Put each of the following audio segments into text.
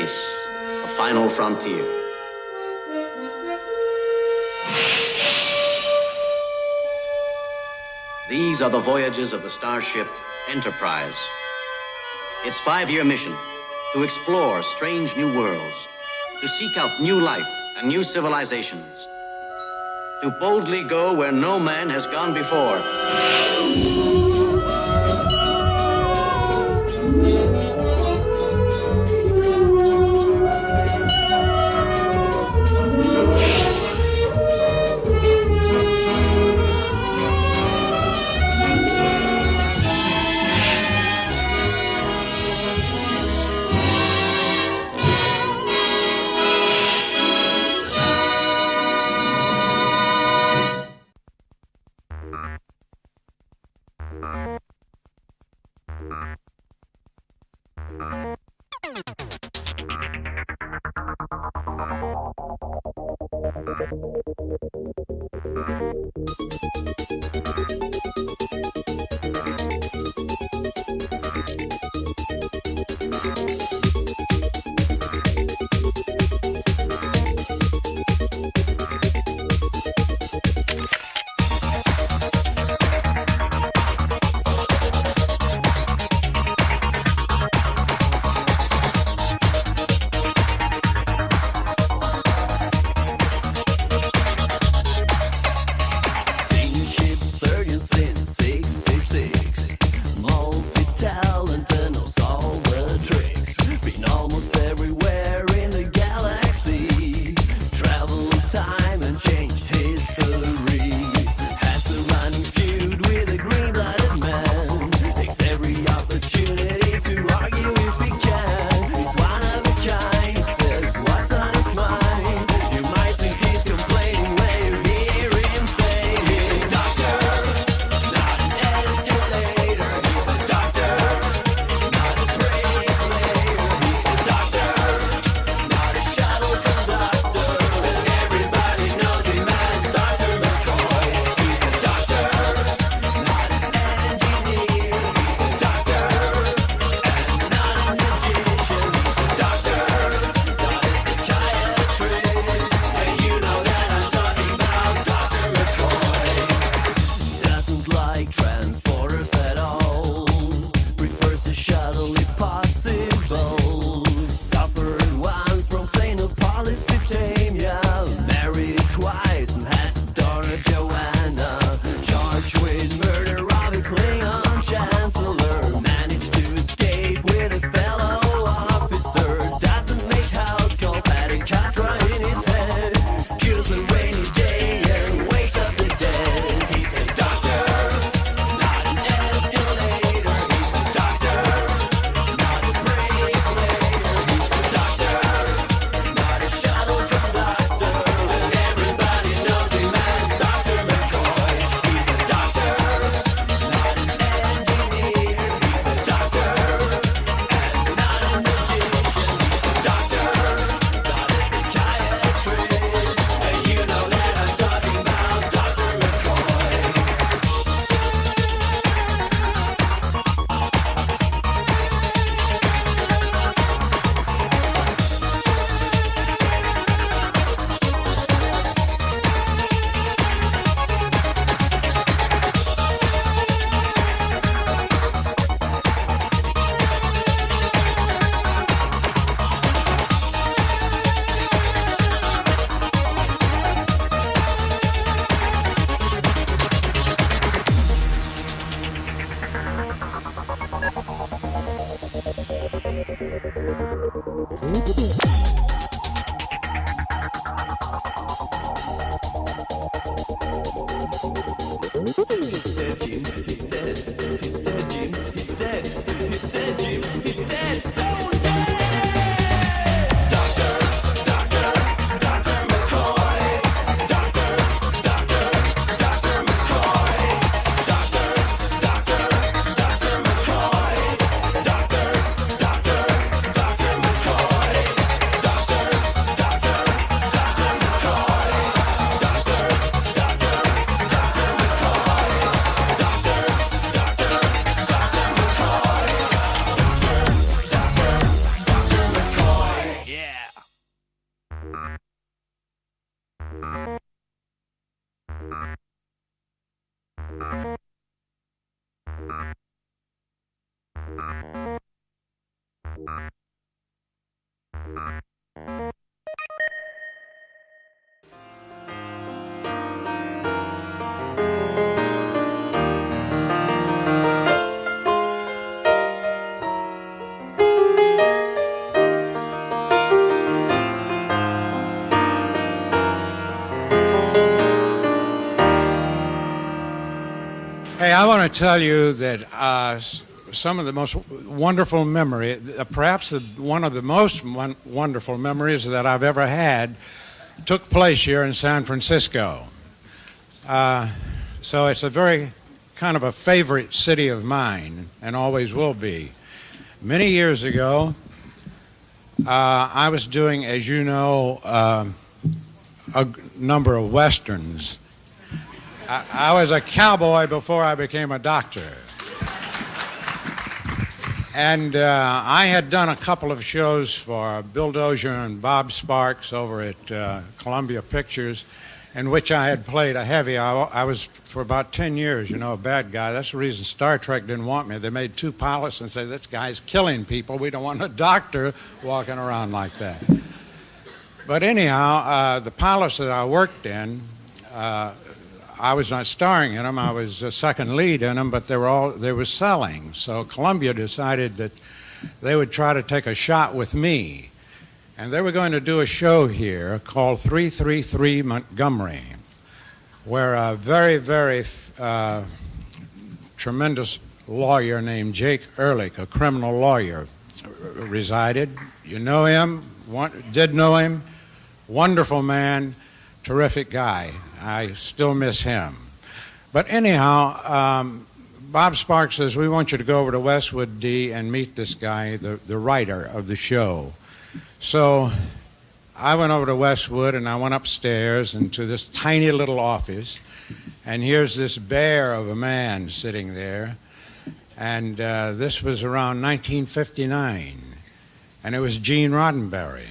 space, the final frontier. These are the voyages of the starship Enterprise. Its 5-year mission, to explore strange new worlds, to seek out new life and new civilizations, to boldly go where no man has gone before. Hey, I want to tell you that some of the most wonderful memory, perhaps one of the most wonderful memories that I've ever had, took place here in San Francisco. So it's a very kind of a favorite city of mine, and always will be. Many years ago, I was doing, as you know, a number of westerns. I was a cowboy before I became a doctor. And I had done a couple of shows for Bill Dozier and Bob Sparks over at Columbia Pictures, in which I had played a heavy. I was, for about 10 years, a bad guy. That's the reason Star Trek didn't want me. They made 2 pilots and said, this guy's killing people. We don't want a doctor walking around like that. But anyhow, the pilots that I worked in, I was not starring in them. I was a second lead in them, but they were selling. So Columbia decided that they would try to take a shot with me. And they were going to do a show here called 333 Montgomery, where a very, very tremendous lawyer named Jake Ehrlich, a criminal lawyer, resided. You know him, did know him, wonderful man, terrific guy. I still miss him. But anyhow, Bob Sparks says, we want you to go over to Westwood D and meet this guy, the writer of the show. So I went over to Westwood and I went upstairs into this tiny little office, and here's this bear of a man sitting there. And this was around 1959, and it was Gene Roddenberry.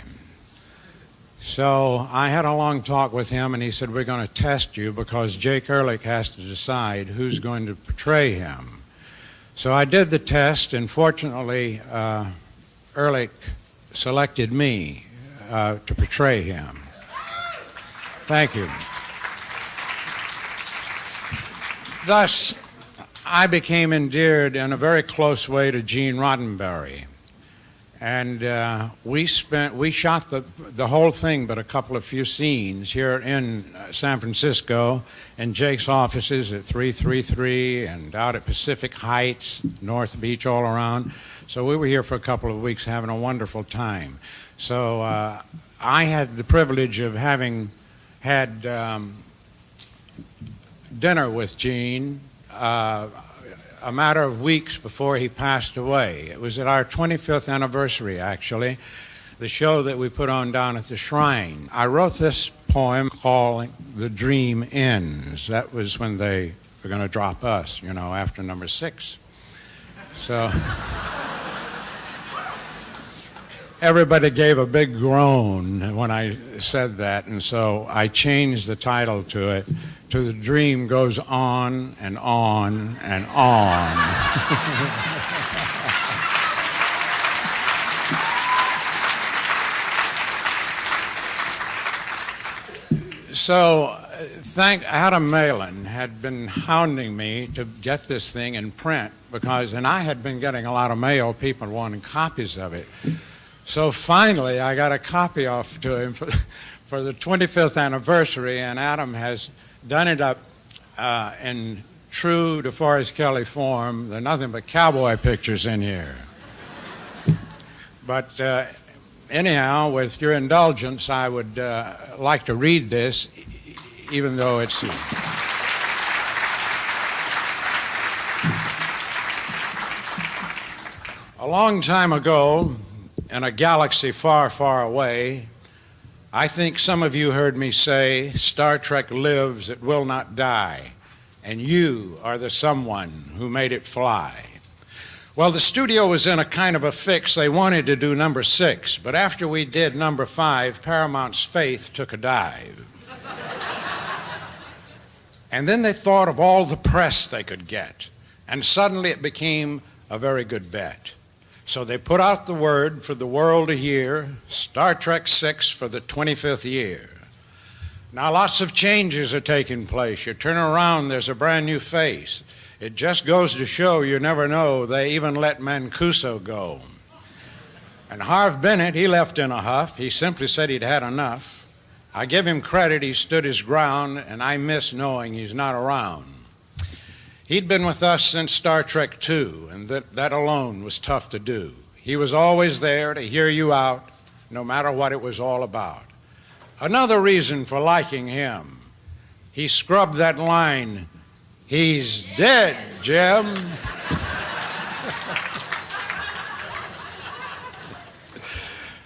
So I had a long talk with him, and he said, we're going to test you because Jake Ehrlich has to decide who's going to portray him. So I did the test, and fortunately, Ehrlich selected me to portray him. Thank you. Thus, I became endeared in a very close way to Gene Roddenberry. And we shot the whole thing but a couple of few scenes here in San Francisco, in Jake's offices at 333 and out at Pacific Heights, North Beach, all around. So we were here for a couple of weeks having a wonderful time. So I had the privilege of having had dinner with Gene a matter of weeks before he passed away. It was at our 25th anniversary, actually, the show that we put on down at the Shrine. I wrote this poem called The Dream Ends. That was when they were going to drop us, after number 6. So everybody gave a big groan when I said that, and so I changed the title to it, to The Dream Goes On and On and On. So, Adam Malin had been hounding me to get this thing in print and I had been getting a lot of mail, people wanting copies of it. So finally, I got a copy off to him for the 25th anniversary, and Adam has done it up in true DeForest Kelley form. There are nothing but cowboy pictures in here. But anyhow, with your indulgence, I would like to read this, even though it's... A long time ago, in a galaxy far, far away, I think some of you heard me say, Star Trek lives, it will not die, and you are the someone who made it fly. Well, the studio was in a kind of a fix. They wanted to do number 6, but after we did number 5, Paramount's faith took a dive. And then they thought of all the press they could get, and suddenly it became a very good bet. So they put out the word for the world to hear, Star Trek VI for the 25th year. Now lots of changes are taking place. You turn around, there's a brand new face. It just goes to show you never know they even let Mancuso go. And Harv Bennett, he left in a huff. He simply said he'd had enough. I give him credit, he stood his ground, and I miss knowing he's not around. He'd been with us since Star Trek II, and that alone was tough to do. He was always there to hear you out, no matter what it was all about. Another reason for liking him, he scrubbed that line, "He's dead, Jim."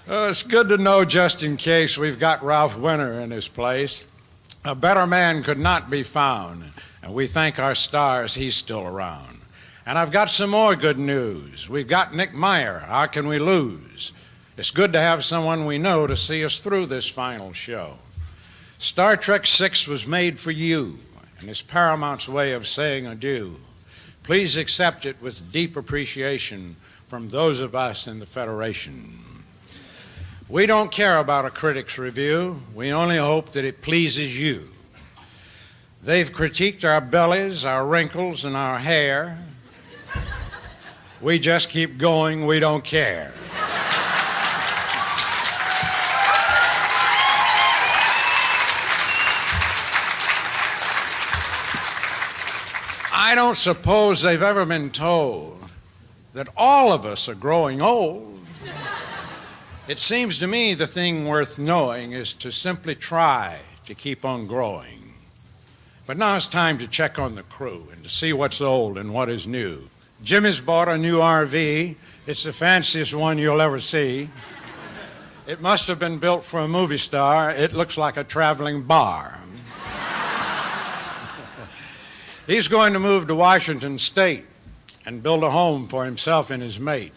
It's good to know, just in case, we've got Ralph Winter in his place. A better man could not be found, and we thank our stars he's still around. And I've got some more good news. We've got Nick Meyer. How can we lose? It's good to have someone we know to see us through this final show. Star Trek VI was made for you, and it's Paramount's way of saying adieu. Please accept it with deep appreciation from those of us in the Federation. We don't care about a critic's review. We only hope that it pleases you. They've critiqued our bellies, our wrinkles, and our hair. We just keep going. We don't care. I don't suppose they've ever been told that all of us are growing old. It seems to me the thing worth knowing is to simply try to keep on growing. But now it's time to check on the crew and to see what's old and what is new. Jimmy's bought a new RV. It's the fanciest one you'll ever see. It must have been built for a movie star. It looks like a traveling bar. He's going to move to Washington State and build a home for himself and his mate.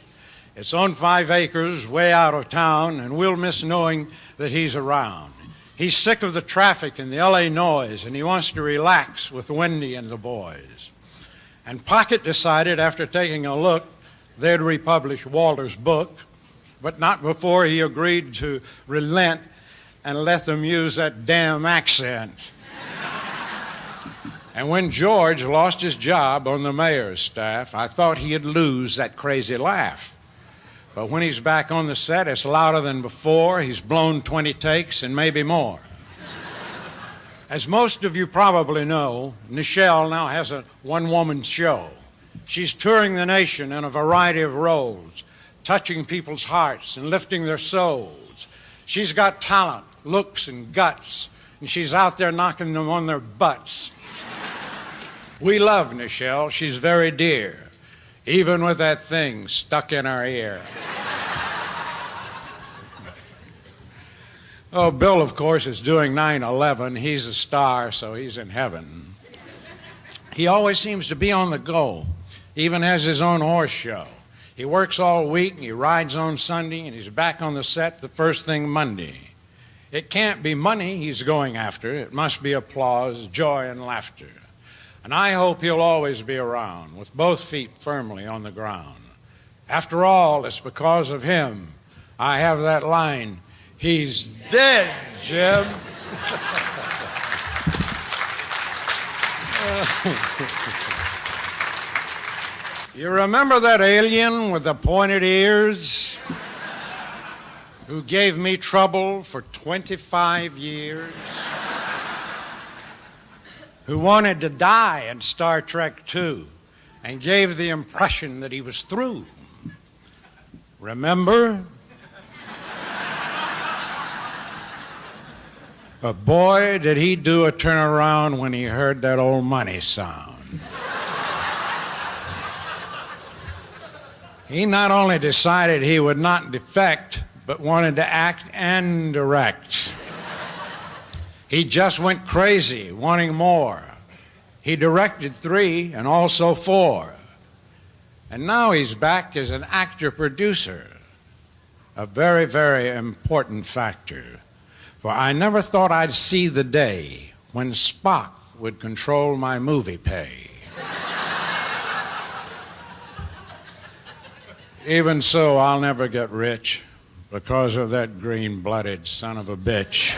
It's on 5 acres, way out of town, and we'll miss knowing that he's around. He's sick of the traffic and the LA noise, and he wants to relax with Wendy and the boys. And Pocket decided, after taking a look, they'd republish Walter's book, but not before he agreed to relent and let them use that damn accent. And when George lost his job on the mayor's staff, I thought he'd lose that crazy laugh. But when he's back on the set, it's louder than before. He's blown 20 takes and maybe more. As most of you probably know, Nichelle now has a one-woman show. She's touring the nation in a variety of roles, touching people's hearts and lifting their souls. She's got talent, looks, and guts, and she's out there knocking them on their butts. We love Nichelle. She's very dear, even with that thing stuck in our ear. Oh, Bill, of course, is doing 9/11. He's a star, so he's in heaven. He always seems to be on the go, even has his own horse show. He works all week, and he rides on Sunday, and he's back on the set the first thing Monday. It can't be money he's going after. It must be applause, joy, and laughter. And I hope he'll always be around with both feet firmly on the ground. After all, it's because of him I have that line, "He's dead, Jim." You remember that alien with the pointed ears who gave me trouble for 25 years? Who wanted to die in Star Trek II and gave the impression that he was through. Remember? But boy, did he do a turnaround when he heard that old money sound. He not only decided he would not defect, but wanted to act and direct. He just went crazy, wanting more. He directed 3 and also 4. And now he's back as an actor-producer, a very, very important factor. For I never thought I'd see the day when Spock would control my movie pay. Even so, I'll never get rich because of that green-blooded son of a bitch.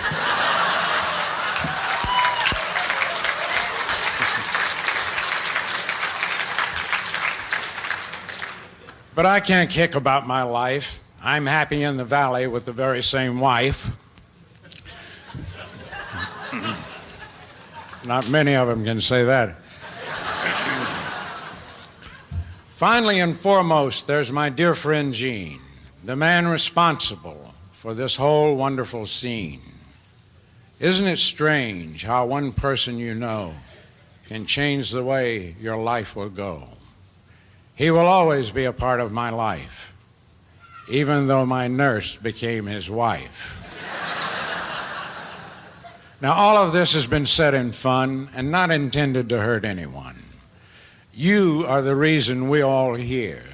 But I can't kick about my life. I'm happy in the valley with the very same wife. Not many of them can say that. Finally and foremost, there's my dear friend Gene, the man responsible for this whole wonderful scene. Isn't it strange how one person you know can change the way your life will go? He will always be a part of my life, even though my nurse became his wife. Now, all of this has been said in fun and not intended to hurt anyone. You are the reason we're all here,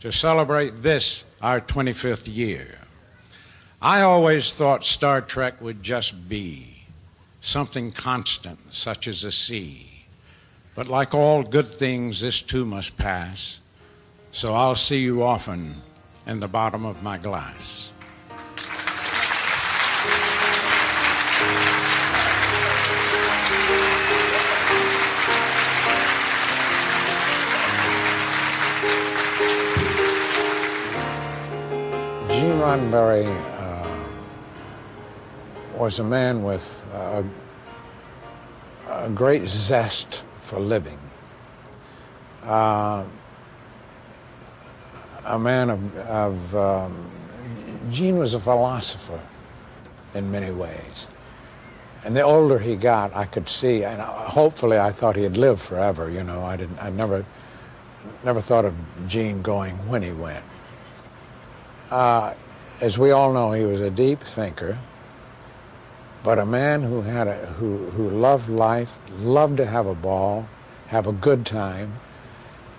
to celebrate this, our 25th year. I always thought Star Trek would just be something constant, such as the sea. But like all good things, this too must pass. So I'll see you often in the bottom of my glass. Gene Roddenberry was a man with a great zest for living. A man of Gene was a philosopher in many ways. And the older he got, I could see, and hopefully I thought he'd live forever, you know. I never thought of Gene going when he went. As we all know, he was a deep thinker, but a man who who loved life, loved to have a ball, have a good time.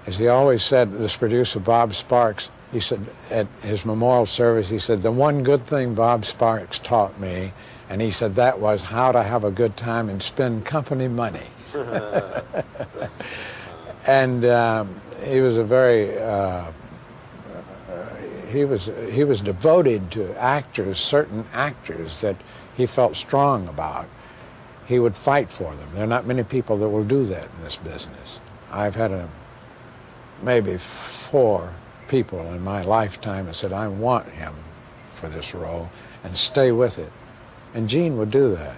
As he always said, this producer, Bob Sparks, he said at his memorial service, he said, the one good thing Bob Sparks taught me, and he said that was how to have a good time and spend company money. And he was a very, he was devoted to actors, certain actors that he felt strong about. He would fight for them. There are not many people that will do that in this business. I've had maybe 4 people in my lifetime that said, I want him for this role, and stay with it. And Gene would do that.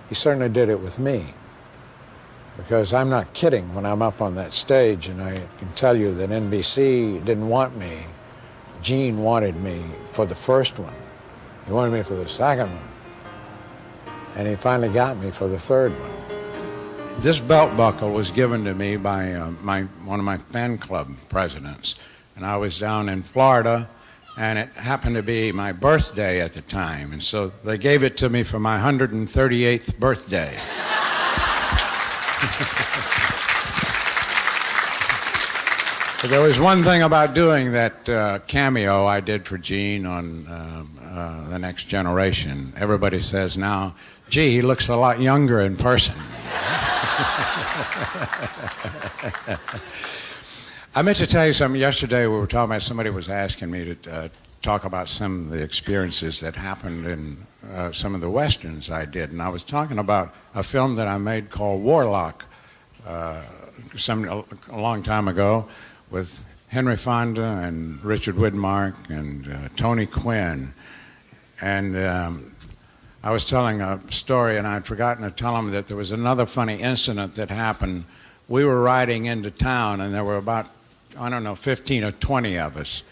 He certainly did it with me, because I'm not kidding when I'm up on that stage, and I can tell you that NBC didn't want me. Gene wanted me for the first one. He wanted me for the second one. And he finally got me for the third one. This belt buckle was given to me by one of my fan club presidents. And I was down in Florida, and it happened to be my birthday at the time. And so they gave it to me for my 138th birthday. But there was one thing about doing that cameo I did for Gene on The Next Generation. Everybody says now, gee, he looks a lot younger in person. I meant to tell you something. Yesterday we were talking about, somebody was asking me to talk about some of the experiences that happened in some of the westerns I did. And I was talking about a film that I made called Warlock a long time ago, with Henry Fonda and Richard Widmark and Tony Quinn. And I was telling a story, and I'd forgotten to tell him that there was another funny incident that happened. We were riding into town, and there were about, 15 or 20 of us.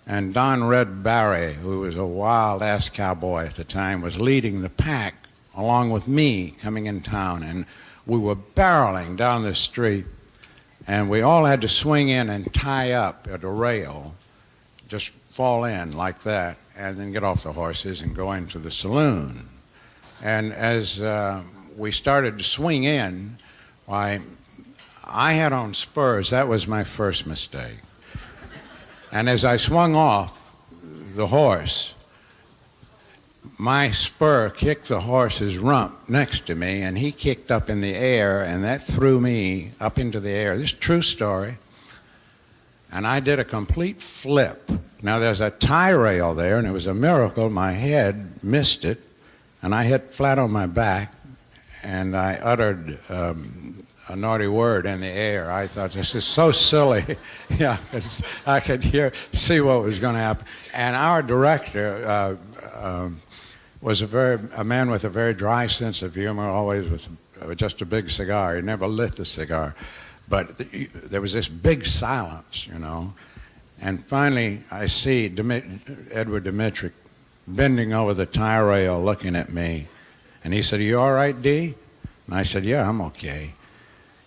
And Don Red Barry, who was a wild-ass cowboy at the time, was leading the pack along with me coming in town. And we were barreling down the street, and we all had to swing in and tie up at a rail, just fall in like that, and then get off the horses and go into the saloon. And as we started to swing in, why, I had on spurs. That was my first mistake. And as I swung off the horse, my spur kicked the horse's rump next to me, and he kicked up in the air, and that threw me up into the air. This is a true story. and I did a complete flip. Now there's a tie rail there, and it was a miracle. My head missed it, and I hit flat on my back, and I uttered a naughty word in the air. I thought, this is so silly. Yeah, I could see what was going to happen. And our director was a man with a very dry sense of humor, always with just a big cigar. He never lit the cigar. But there was this big silence, you know. And finally, I see Edward Dmytryk bending over the tie rail looking at me. And he said, "You all right, D?" And I said, "Yeah, I'm okay."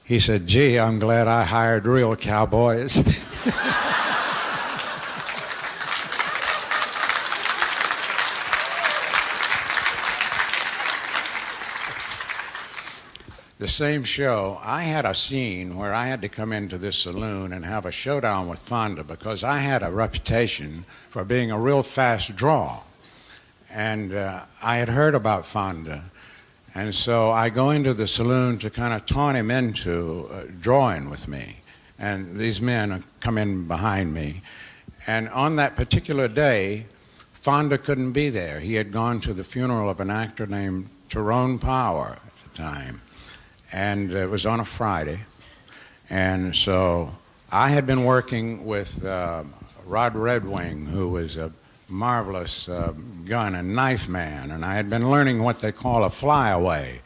He said, "Gee, I'm glad I hired real cowboys." The same show, I had a scene where I had to come into this saloon and have a showdown with Fonda because I had a reputation for being a real fast draw. And I had heard about Fonda. And so I go into the saloon to kind of taunt him into drawing with me. And these men come in behind me. And on that particular day, Fonda couldn't be there. He had gone to the funeral of an actor named Tyrone Power at the time. And it was on a Friday. And so I had been working with Rod Redwing, who was a marvelous gun and knife man, and I had been learning what they call a flyaway.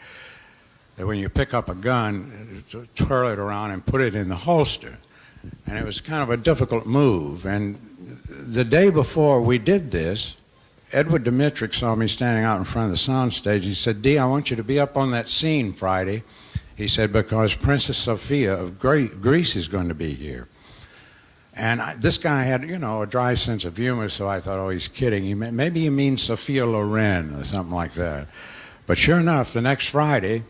That when you pick up a gun, twirl it around and put it in the holster. And it was kind of a difficult move. And the day before we did this, Edward Dmytryk saw me standing out in front of the soundstage. He said, "D, I want you to be up on that scene Friday." He said, "because Princess Sophia of Greece is going to be here." And this guy had, you know, a dry sense of humor, so I thought, oh, he's kidding. Maybe he means Sophia Loren or something like that. But sure enough, the next Friday,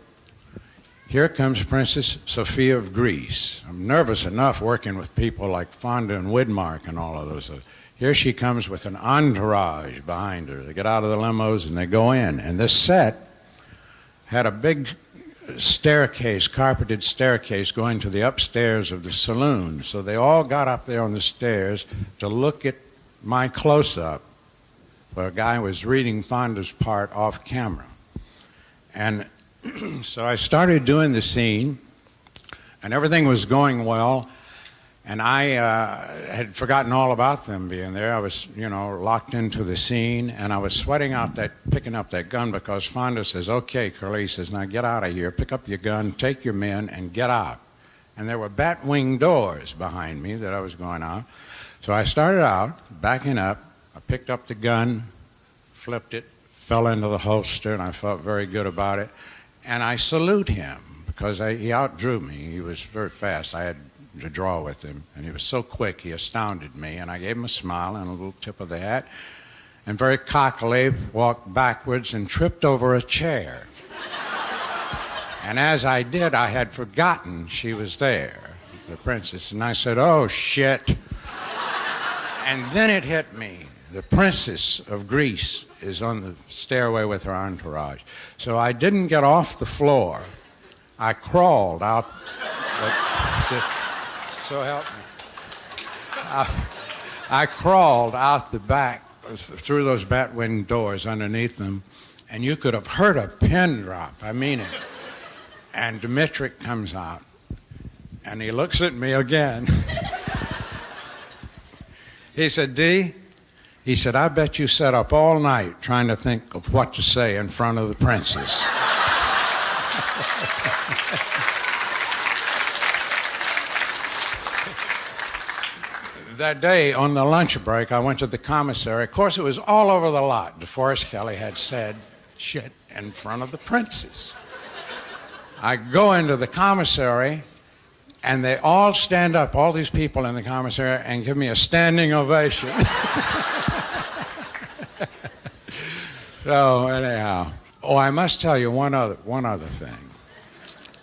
here comes Princess Sophia of Greece. I'm nervous enough working with people like Fonda and Widmark and all of those. Here she comes with an entourage behind her. They get out of the limos and they go in. And this set had a big staircase, carpeted staircase going to the upstairs of the saloon. So they all got up there on the stairs to look at my close-up where a guy was reading Fonda's part off camera. And so I started doing the scene, and everything was going well, and I had forgotten all about them being there. I was, you know, locked into the scene, and I was sweating out picking up that gun because Fonda says, "Okay, Curly," he says, "now get out of here, pick up your gun, take your men, and get out." And there were bat wing doors behind me that I was going out. So I started out, backing up. I picked up the gun, flipped it, fell into the holster, and I felt very good about it. And I salute him because he outdrew me. He was very fast. I had to draw with him, and he was so quick, he astounded me, and I gave him a smile and a little tip of the hat, and very cockily walked backwards and tripped over a chair. And as I did, I had forgotten she was there, the princess, and I said, "Oh, shit." And then it hit me. The Princess of Greece is on the stairway with her entourage. So I didn't get off the floor. I crawled out. So help me. I crawled out the back through those batwing doors underneath them, and you could have heard a pin drop. I mean it. And Dmytryk comes out, and he looks at me again. He said, "D," he said, "I bet you sat up all night trying to think of what to say in front of the princess." That day, on the lunch break, I went to the commissary. Of course, it was all over the lot. DeForest Kelley had said shit in front of the princess. I go into the commissary, and they all stand up, all these people in the commissary, and give me a standing ovation. So, anyhow. Oh, I must tell you one other thing.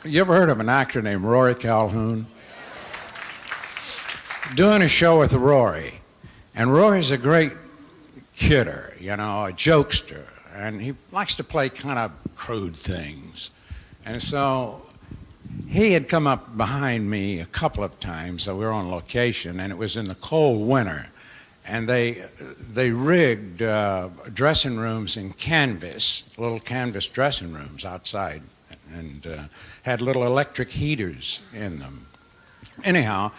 You ever heard of an actor named Rory Calhoun? Doing a show with Rory, and Rory's a great kidder, you know, a jokester, and he likes to play kind of crude things. And so he had come up behind me a couple of times. So we were on location, and it was in the cold winter. And they rigged dressing rooms in canvas, little canvas dressing rooms outside, and had little electric heaters in them. Anyhow,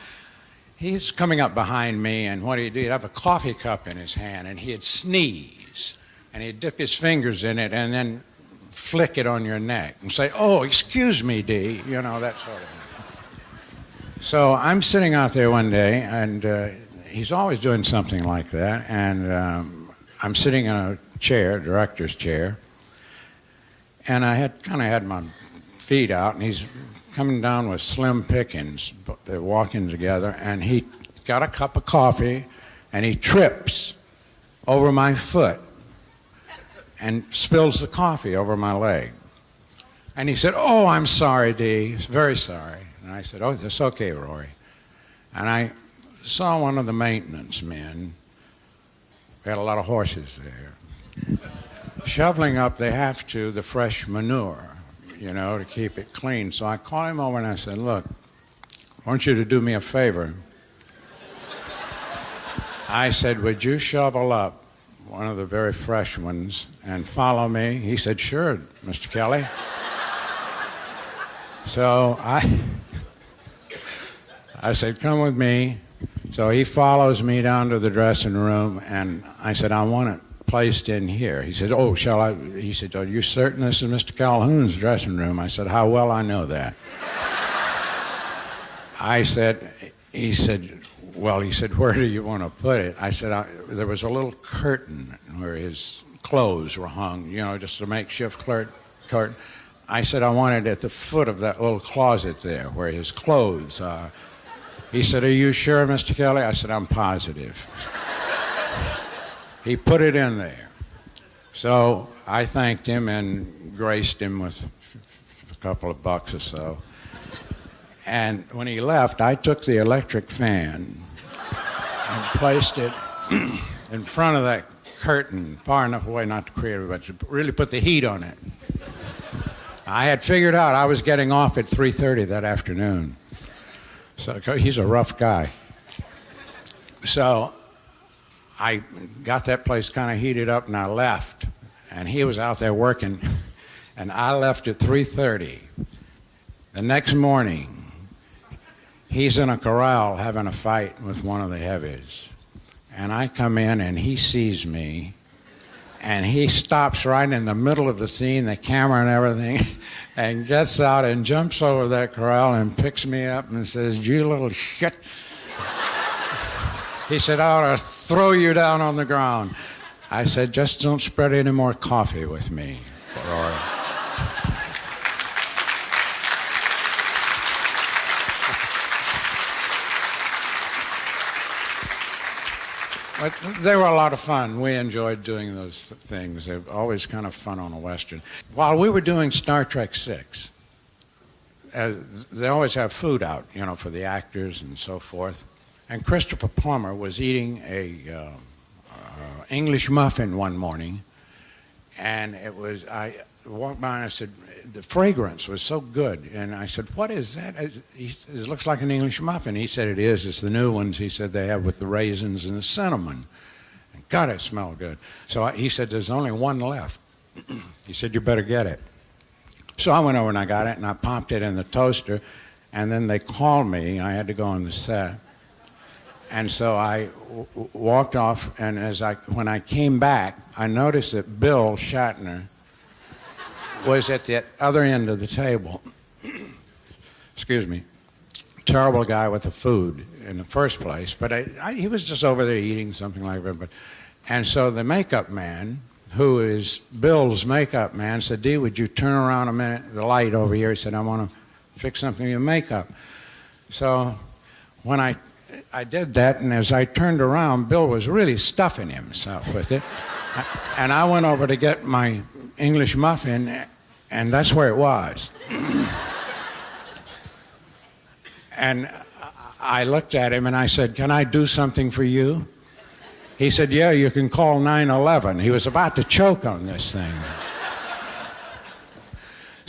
he's coming up behind me, and what he'd do, he'd have a coffee cup in his hand, and he'd sneeze, and he'd dip his fingers in it, and then flick it on your neck and say, "Oh, excuse me, D," you know, that sort of thing. So I'm sitting out there one day, and he's always doing something like that, and I'm sitting in a chair, director's chair, and I had kind of had my feet out, and he's coming down with Slim Pickens. They're walking together, and he got a cup of coffee, and he trips over my foot and spills the coffee over my leg. And he said, "Oh, I'm sorry, D, very sorry." And I said, "Oh, that's okay, Rory." And I saw one of the maintenance men, we had a lot of horses there, shoveling up, they have to, the fresh manure, you know, to keep it clean. So I called him over and I said, "Look, I want you to do me a favor." I said, "Would you shovel up one of the very fresh ones and follow me?" He said, "Sure, Mr. Kelley." So I said, "Come with me." So he follows me down to the dressing room, and I said, "I want it placed in here." He said, "Oh, shall I?" He said, "Are you certain this is Mr. Calhoun's dressing room?" I said, "How well I know that." He said, "Where do you want to put it?" I said, there was a little curtain where his clothes were hung, you know, just a makeshift curtain. I said, "I want it at the foot of that little closet there where his clothes are." He said, "Are you sure, Mr. Kelley?" I said, "I'm positive." He put it in there. So I thanked him and graced him with a couple of bucks or so. And when he left, I took the electric fan and placed it in front of that curtain, far enough away not to create but to really put the heat on it. I had figured out I was getting off at 3:30 that afternoon. So he's a rough guy. So I got that place kind of heated up, and I left. And he was out there working, and I left at 3:30. The next morning, he's in a corral having a fight with one of the heavies. And I come in, and he sees me, and he stops right in the middle of the scene, the camera and everything, and gets out and jumps over that corral and picks me up and says, "You little shit." He said, "I ought to throw you down on the ground." I said, "Just don't spread any more coffee with me, Rory." But they were a lot of fun. We enjoyed doing those things. They're always kind of fun on a Western. While we were doing Star Trek VI, they always have food out, you know, for the actors and so forth. And Christopher Plummer was eating a English muffin one morning, and I walked by and I said, the fragrance was so good. And I said, "What is that?" He said, "It looks like an English muffin." He said, "It is. It's the new ones," he said, "they have with the raisins and the cinnamon. And God, it smelled good." So he said, "There's only one left." He said, "You better get it." So I went over and I got it, and I popped it in the toaster, and then they called me. I had to go on the set. And so I walked off, and when I came back, I noticed that Bill Shatner was at the other end of the table. Excuse me. Terrible guy with the food in the first place, but he was just over there eating something like that. And so the makeup man, who is Bill's makeup man, said, "D, would you turn around a minute, the light over here?" He said, "I want to fix something in your makeup." So when I did that, and as I turned around, Bill was really stuffing himself with it. And I went over to get my English muffin, and that's where it was. And I looked at him and I said, "Can I do something for you?" He said, "Yeah, you can call 911. He was about to choke on this thing.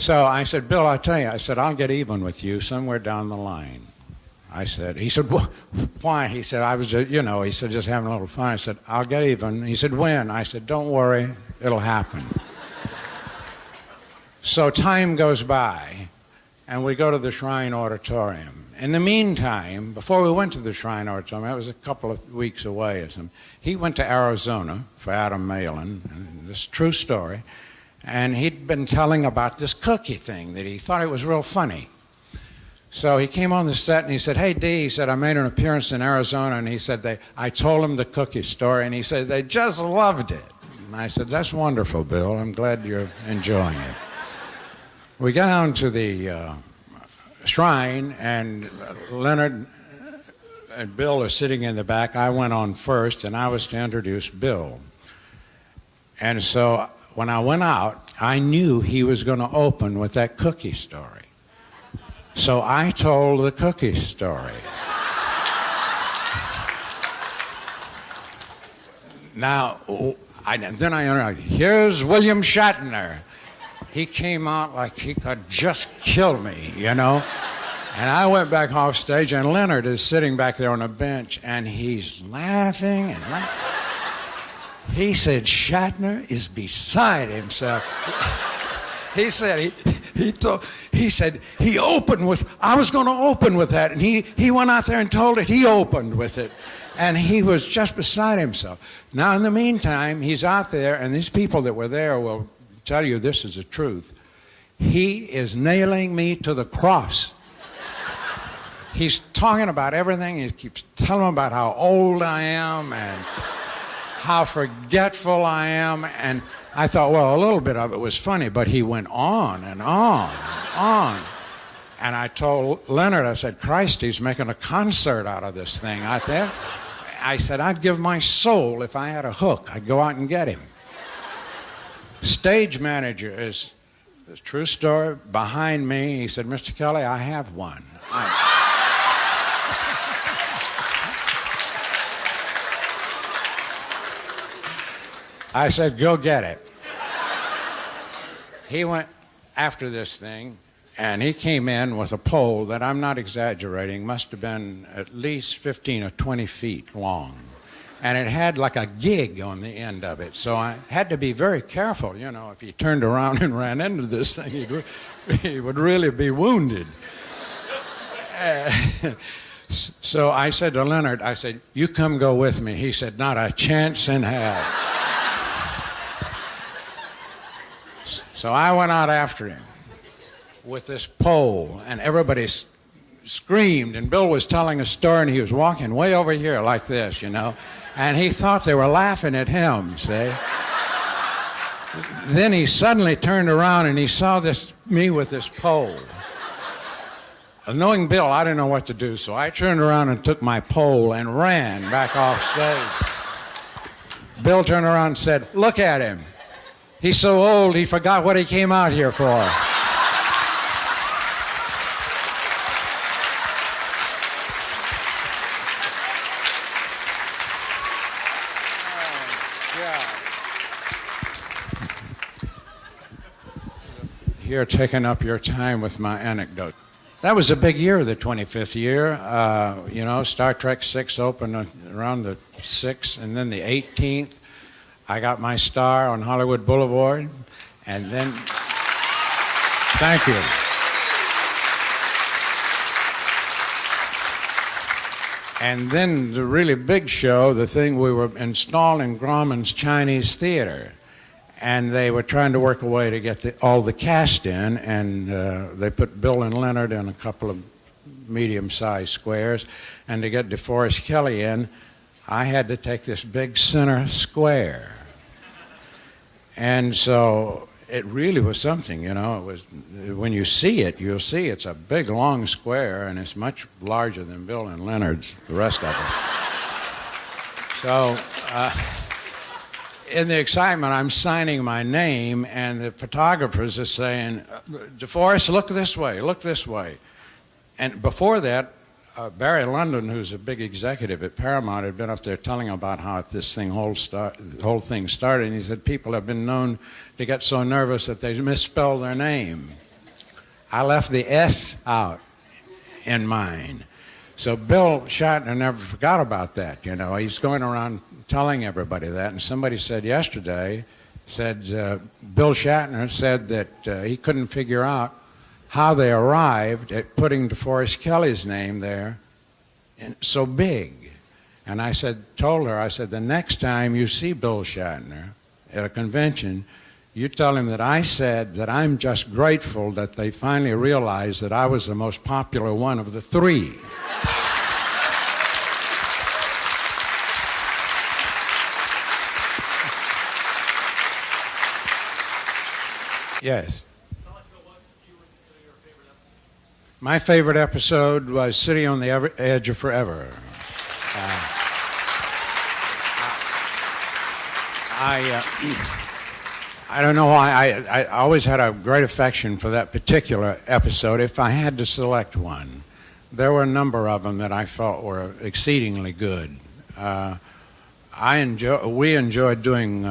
So I said, Bill, I'll tell you, I said, I'll get even with you somewhere down the line. He said, why? He said, I was, he said, just having a little fun. I said, I'll get even. He said, when? I said, don't worry, it'll happen. So time goes by, and we go to the Shrine Auditorium. In the meantime, before we went to the Shrine Auditorium, that was a couple of weeks away or something, he went to Arizona for Adam Malin, and this is a true story, and he'd been telling about this cookie thing that he thought it was real funny. So he came on the set and he said, hey, Dee, he said, I made an appearance in Arizona, and he said, I told him the cookie story, and he said, they just loved it. And I said, that's wonderful, Bill. I'm glad you're enjoying it. We got down to the shrine, and Leonard and Bill are sitting in the back. I went on first, and I was to introduce Bill. And so when I went out, I knew he was going to open with that cookie story. So I told the cookie story. Now, then I here's William Shatner. He came out like he could just kill me, And I went back off stage, and Leonard is sitting back there on a bench, and he's laughing and laughing. He said, Shatner is beside himself. He said, he opened with, I was going to open with that. And he went out there and told it. He opened with it. And he was just beside himself. Now, in the meantime, he's out there, and these people that were there will tell you this is the truth. He is nailing me to the cross. He's talking about everything. He keeps telling them about how old I am and how forgetful I am. And I thought, well, a little bit of it was funny, but he went on and on and on. And I told Leonard, I said, Christ, he's making a concert out of this thing out there. I said, I'd give my soul if I had a hook. I'd go out and get him. Stage manager is, a true story, behind me. He said, Mr. Kelley, I have one. I said, go get it. He went after this thing, and he came in with a pole that, I'm not exaggerating, must have been at least 15 or 20 feet long. And it had like a gig on the end of it. So I had to be very careful, if he turned around and ran into this thing, he would really be wounded. So I said to Leonard, I said, you come go with me. He said, not a chance in hell. So I went out after him with this pole, and everybody screamed, and Bill was telling a story, and he was walking way over here like this, and he thought they were laughing at him, see? Then he suddenly turned around, and he saw me with this pole. Knowing Bill, I didn't know what to do, so I turned around and took my pole and ran back off stage. Bill turned around and said, look at him. He's so old, he forgot what he came out here for. Here, taking up your time with my anecdote. That was a big year, the 25th year. Star Trek 6 opened around the 6th, and then the 18th. I got my star on Hollywood Boulevard, and then, thank you. And then the really big show, the thing we were installed in Grauman's Chinese Theater, and they were trying to work a way to get all the cast in, and they put Bill and Leonard in a couple of medium-sized squares, and to get DeForest Kelley in, I had to take this big center square. And so it really was something, It was, when you see it, you'll see it's a big, long square, and it's much larger than Bill and Leonard's, the rest of it. So in the excitement, I'm signing my name, and the photographers are saying, DeForest, look this way, look this way. And before that, Barry London, who's a big executive at Paramount, had been up there telling about how this whole thing started. And he said people have been known to get so nervous that they misspell their name. I left the S out in mine. So Bill Shatner never forgot about that, you know. He's going around telling everybody that. And somebody said yesterday, Bill Shatner said that he couldn't figure out how they arrived at putting DeForest Kelley's name there so big. And I told her, the next time you see Bill Shatner at a convention, you tell him that I said that I'm just grateful that they finally realized that I was the most popular one of the three. Yes. My favorite episode was City on the Edge of Forever. I don't know why. I always had a great affection for that particular episode. If I had to select one, there were a number of them that I felt were exceedingly good. We enjoyed doing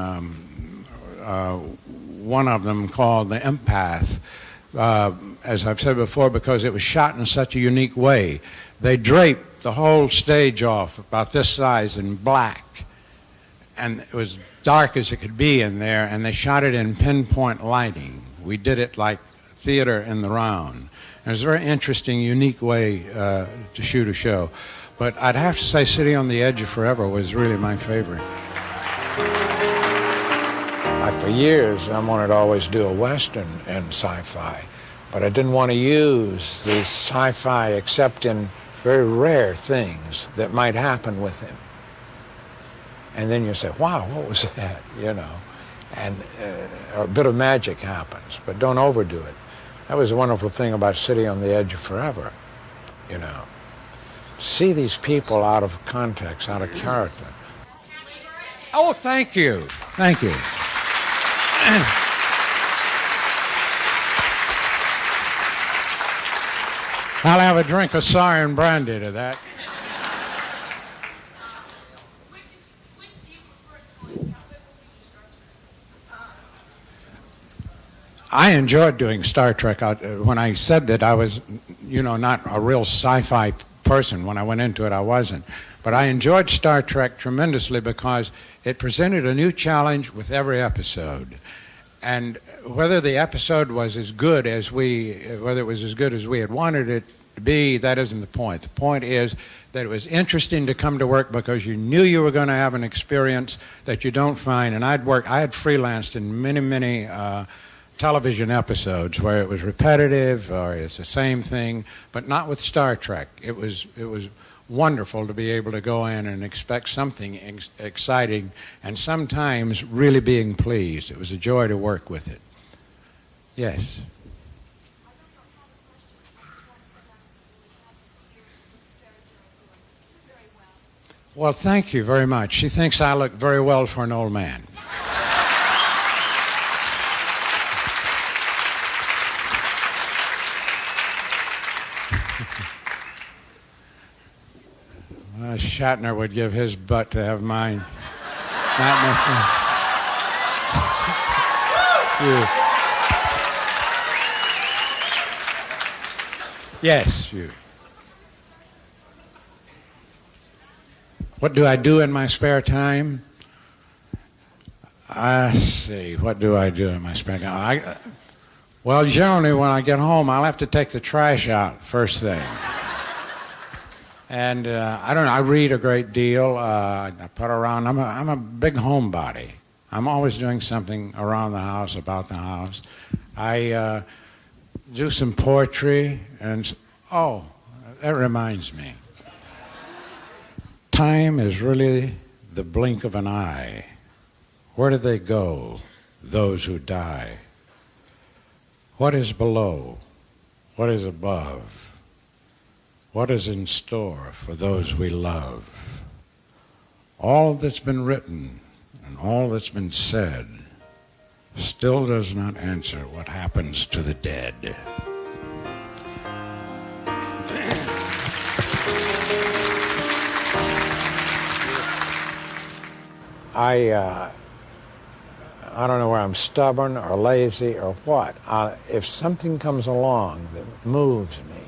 one of them called The Empath, as I've said before, because it was shot in such a unique way. They draped the whole stage off about this size in black, and it was dark as it could be in there, and they shot it in pinpoint lighting. We did it like theater in the round. And it was a very interesting, unique way to shoot a show. But I'd have to say City on the Edge of Forever was really my favorite. For years, I wanted to always do a Western in sci-fi, but I didn't want to use the sci-fi except in very rare things that might happen with him. And then you say, wow, what was that, you know? And a bit of magic happens, but don't overdo it. That was a wonderful thing about City on the Edge of Forever, you know. See these people out of context, out of character. Oh, thank you. Thank you. I'll have a drink of Siren brandy to that. I enjoyed doing Star Trek. When I said that I was, not a real sci-fi person, when I went into it, I wasn't. But I enjoyed Star Trek tremendously because it presented a new challenge with every episode. And whether the episode was as good as we had wanted it to be, that isn't the point. The point is that it was interesting to come to work because you knew you were going to have an experience that you don't find. And I had freelanced in many television episodes where it was repetitive or it's the same thing, but not with Star Trek. It was wonderful to be able to go in and expect something exciting and sometimes really being pleased. It was a joy to work with it. Yes. Well, thank you very much. She thinks I look very well for an old man. Shatner would give his butt to have mine. Yes, you. What do I do in my spare time? Let's see, what do I do in my spare time? Well, generally when I get home, I'll have to take the trash out first thing. And I don't know, I read a great deal. I put around, I'm a big homebody. I'm always doing something around the house, about the house. I do some poetry, and oh, that reminds me. Time is really the blink of an eye. Where do they go, those who die? What is below? What is above? What is in store for those we love? All that's been written and all that's been said still does not answer what happens to the dead. I don't know where I'm stubborn or lazy or what. If something comes along that moves me,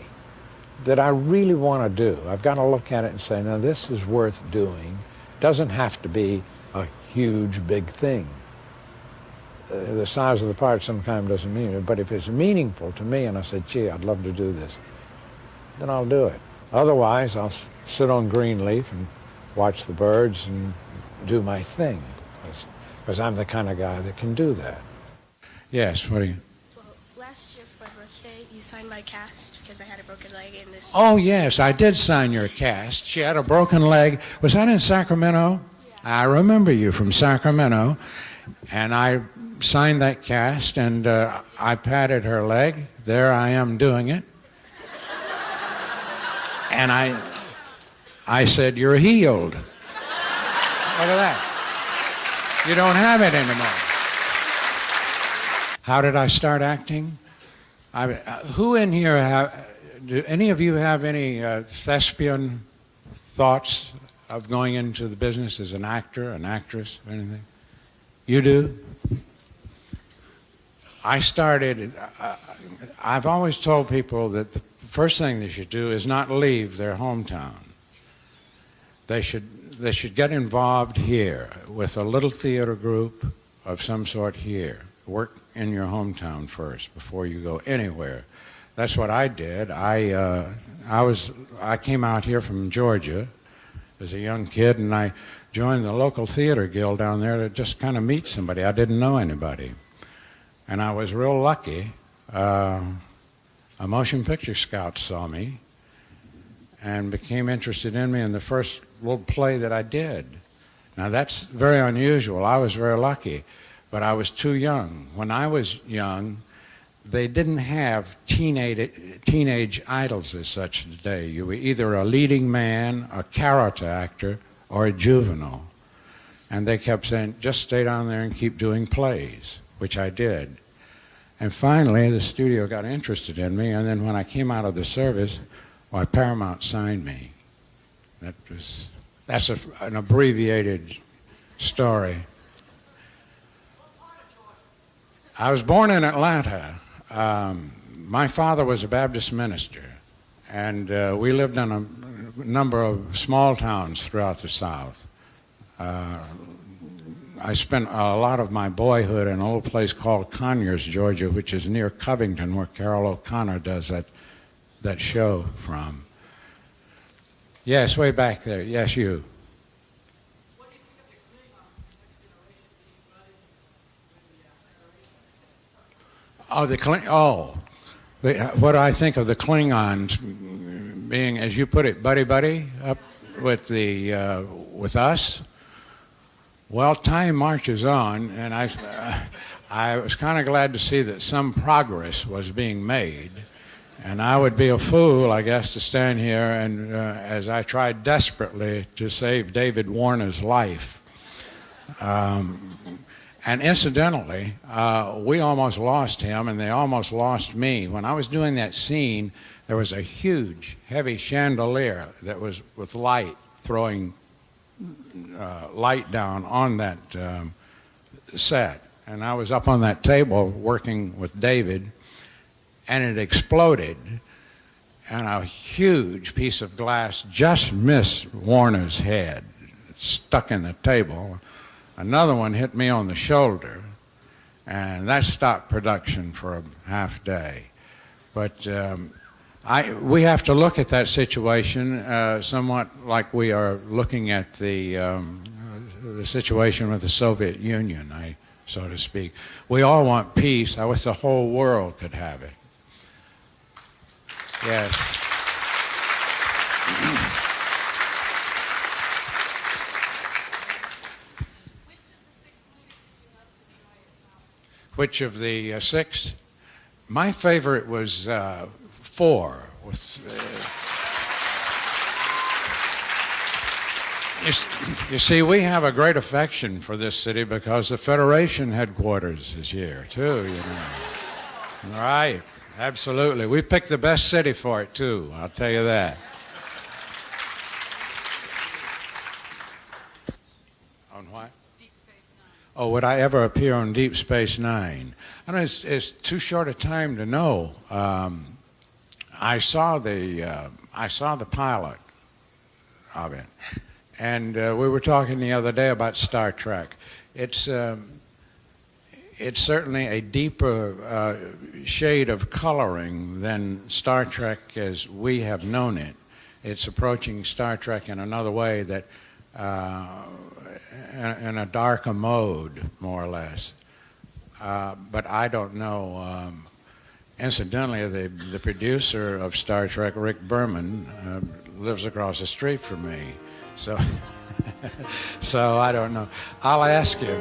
that I really want to do, I've got to look at it and say, now this is worth doing. Doesn't have to be a huge, big thing. The size of the part sometimes doesn't mean it, but if it's meaningful to me and I say, gee, I'd love to do this, then I'll do it. Otherwise, I'll sit on Greenleaf and watch the birds and do my thing, because I'm the kind of guy that can do that. Yes, what do you? Well, last year for my birthday, you signed my cast because I had a broken leg in this. Oh, yes, I did sign your cast. She had a broken leg. Was that in Sacramento? Yeah. I remember you from Sacramento. And I signed that cast, and I patted her leg. There I am doing it. And I said, you're healed. Look at that. You don't have it anymore. How did I start acting? Who in here do any of you have any thespian thoughts of going into the business as an actor, an actress, or anything? You do? I started, I've always told people that the first thing they should do is not leave their hometown. They should get involved here with a little theater group of some sort here. Work in your hometown first before you go anywhere. That's what I did. I came out here from Georgia as a young kid, and I joined the local theater guild down there to just kind of meet somebody. I didn't know anybody. And I was real lucky. A motion picture scout saw me and became interested in me in the first little play that I did. Now that's very unusual. I was very lucky, but I was too young. When I was young, they didn't have teenage idols as such today. You were either a leading man, a character actor, or a juvenile. And they kept saying, just stay down there and keep doing plays, which I did. And finally, the studio got interested in me, and then when I came out of the service, why, Paramount signed me. That's an abbreviated story. I was born in Atlanta. My father was a Baptist minister, and we lived in a number of small towns throughout the South. I spent a lot of my boyhood in an old place called Conyers, Georgia, which is near Covington, where Carol O'Connor does that show from. Yes, way back there. Yes, you. What do you think of the what do I think of the Klingons being, as you put it, buddy up with us? Well, time marches on, and I was kind of glad to see that some progress was being made. And I would be a fool, I guess, to stand here and as I tried desperately to save David Warner's life. And incidentally, we almost lost him, and they almost lost me. When I was doing that scene, there was a huge, heavy chandelier that was with light, throwing light down on that set. And I was up on that table working with David, and it exploded, and a huge piece of glass just missed Warner's head, stuck in the table. Another one hit me on the shoulder, and that stopped production for a half day. But we have to look at that situation somewhat like we are looking at the situation with the Soviet Union, so to speak. We all want peace. I wish the whole world could have it. Yes. Which of the 6? My favorite was 4. You see, we have a great affection for this city because the Federation headquarters is here, too, you know. Right, absolutely. We picked the best city for it, too, I'll tell you that. On what? Deep Space Nine. Oh, would I ever appear on Deep Space Nine? I know it's too short a time to know. I saw the pilot of it, and we were talking the other day about Star Trek. It's certainly a deeper shade of coloring than Star Trek as we have known it. It's approaching Star Trek in another way, that in a darker mode, more or less. But I don't know. Incidentally, the producer of Star Trek, Rick Berman, lives across the street from me. So, so I don't know. I'll ask him.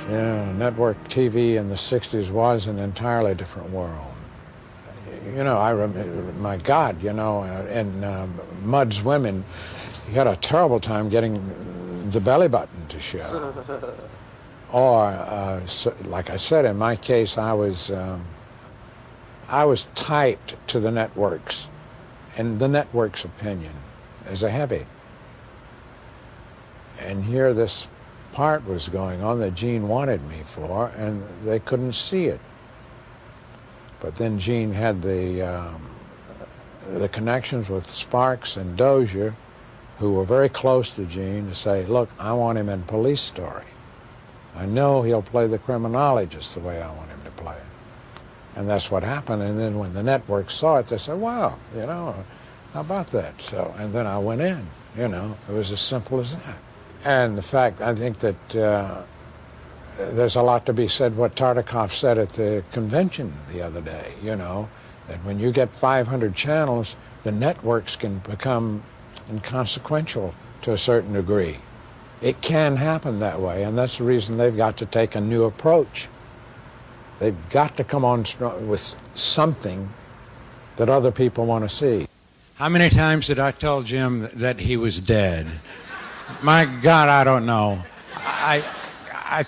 Yeah, network TV in the 60s was an entirely different world. You know, I remember, my God, you know, in Mudd's Women, he had a terrible time getting the belly button to show. Or, like I said, in my case, I was typed to the networks, and the network's opinion as a heavy. And here this part was going on that Gene wanted me for, and they couldn't see it. But then Gene had the connections with Sparks and Dozier, who were very close to Gene, to say, look, I want him in Police Story. I know he'll play the criminologist the way I want him to play it. And that's what happened. And then when the network saw it, they said, wow, you know, how about that? So, and then I went in, you know, it was as simple as that. And the fact, I think that there's a lot to be said what Tartikoff said at the convention the other day, you know, that when you get 500 channels, the networks can become inconsequential to a certain degree. It can happen that way, and that's the reason they've got to take a new approach. They've got to come on with something that other people want to see. How many times did I tell Jim that he was dead? My God, I don't know.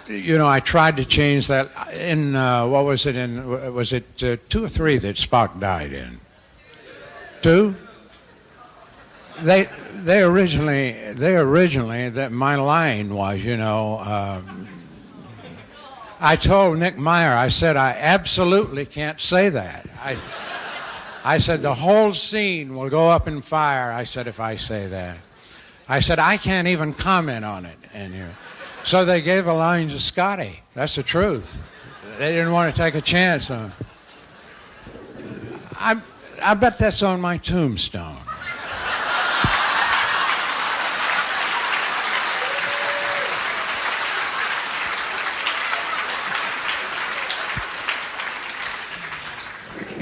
You know, I tried to change that in, what was it, was it 2 or 3 that Spock died in? 2? They originally, that my line was, you know, I told Nick Meyer, I said, I absolutely can't say that. I said, the whole scene will go up in fire, I said, if I say that. I said, I can't even comment on it. And so they gave a line to Scotty. That's the truth. They didn't want to take a chance on it. I bet that's on my tombstone.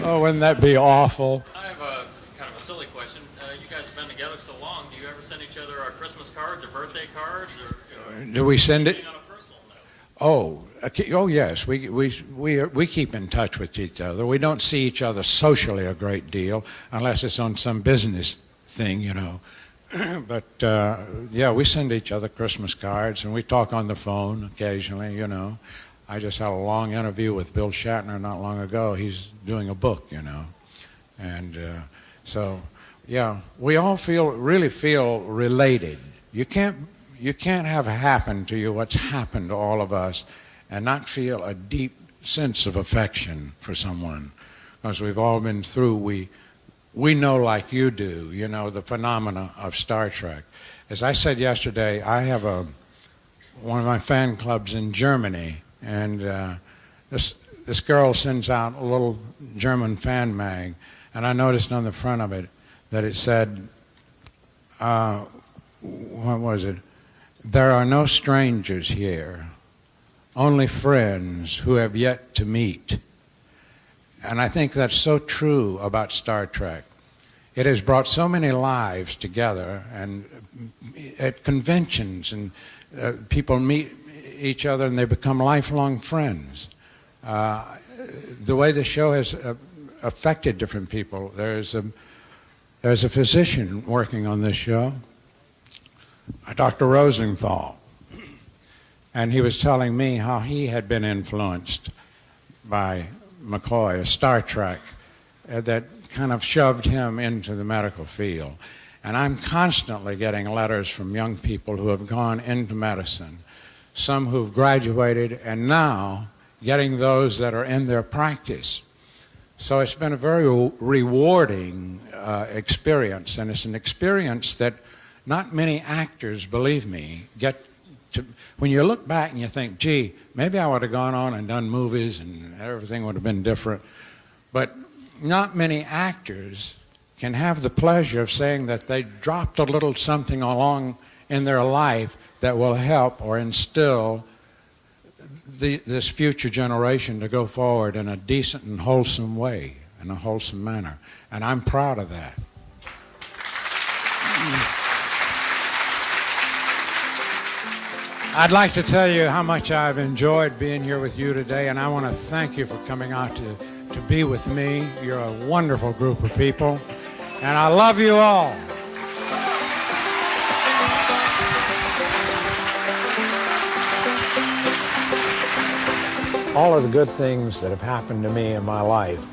Oh, wouldn't that be awful? I have a kind of a silly question. You guys have been together so long. Do you ever send each other Christmas cards or birthday cards, or do we send it on a personal note? Oh yes. We keep in touch with each other. We don't see each other socially a great deal unless it's on some business thing, you know. But yeah, we send each other Christmas cards, and we talk on the phone occasionally, you know. I just had a long interview with Bill Shatner not long ago. He's doing a book, you know. And so, yeah, we all really feel related. You can't have happen to you what's happened to all of us and not feel a deep sense of affection for someone. Because we've all been through, we know like you do, you know, the phenomena of Star Trek. As I said yesterday, I have one of my fan clubs in Germany, and this girl sends out a little German fan mag, and I noticed on the front of it that it said, what was it? There are no strangers here, only friends who have yet to meet. And I think that's so true about Star Trek. It has brought so many lives together, and at conventions, and people meet each other and they become lifelong friends. The way the show has affected different people, there's a physician working on this show, Dr. Rosenthal, and he was telling me how he had been influenced by McCoy, Star Trek, that kind of shoved him into the medical field. And I'm constantly getting letters from young people who have gone into medicine, some who've graduated, and now getting those that are in their practice. So it's been a very rewarding experience, and it's an experience that not many actors, believe me, get to. When you look back and you think, gee, maybe I would have gone on and done movies and everything would have been different, but not many actors can have the pleasure of saying that they dropped a little something along in their life that will help or instill this future generation to go forward in a decent and wholesome way, in a wholesome manner. And I'm proud of that. I'd like to tell you how much I've enjoyed being here with you today, and I want to thank you for coming out to be with me. You're a wonderful group of people, and I love you all. All of the good things that have happened to me in my life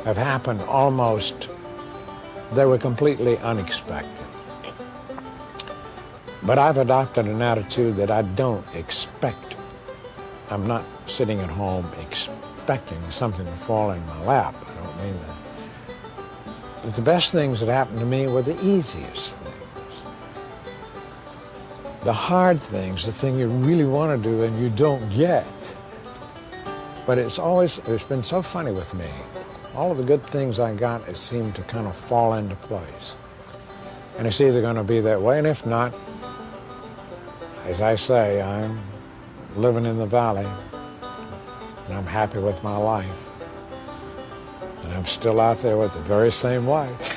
have happened almost, they were completely unexpected. But I've adopted an attitude that I don't expect. I'm not sitting at home expecting something to fall in my lap. I don't mean that. But the best things that happened to me were the easiest things. The hard things, the thing you really want to do and you don't get. But it's been so funny with me. All of the good things I got, it seemed to kind of fall into place. And it's either going to be that way, and if not, as I say, I'm living in the valley, and I'm happy with my life. And I'm still out there with the very same wife.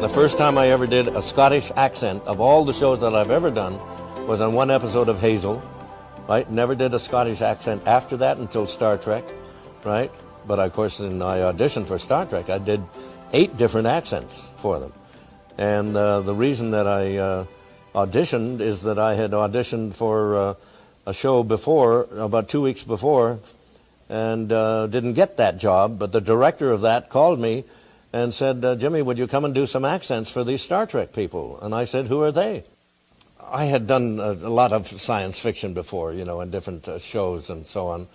the first time I ever did a Scottish accent of all the shows that I've ever done was on one episode of Hazel, right? Never did a Scottish accent after that until Star Trek, right? But of course, when I auditioned for Star Trek, I did 8 different accents for them. And the reason that I auditioned is that I had auditioned for a show before, about 2 weeks before, and didn't get that job, but the director of that called me and said, Jimmy, would you come and do some accents for these Star Trek people? And I said, who are they? I had done a lot of science fiction before, you know, in different shows and so on.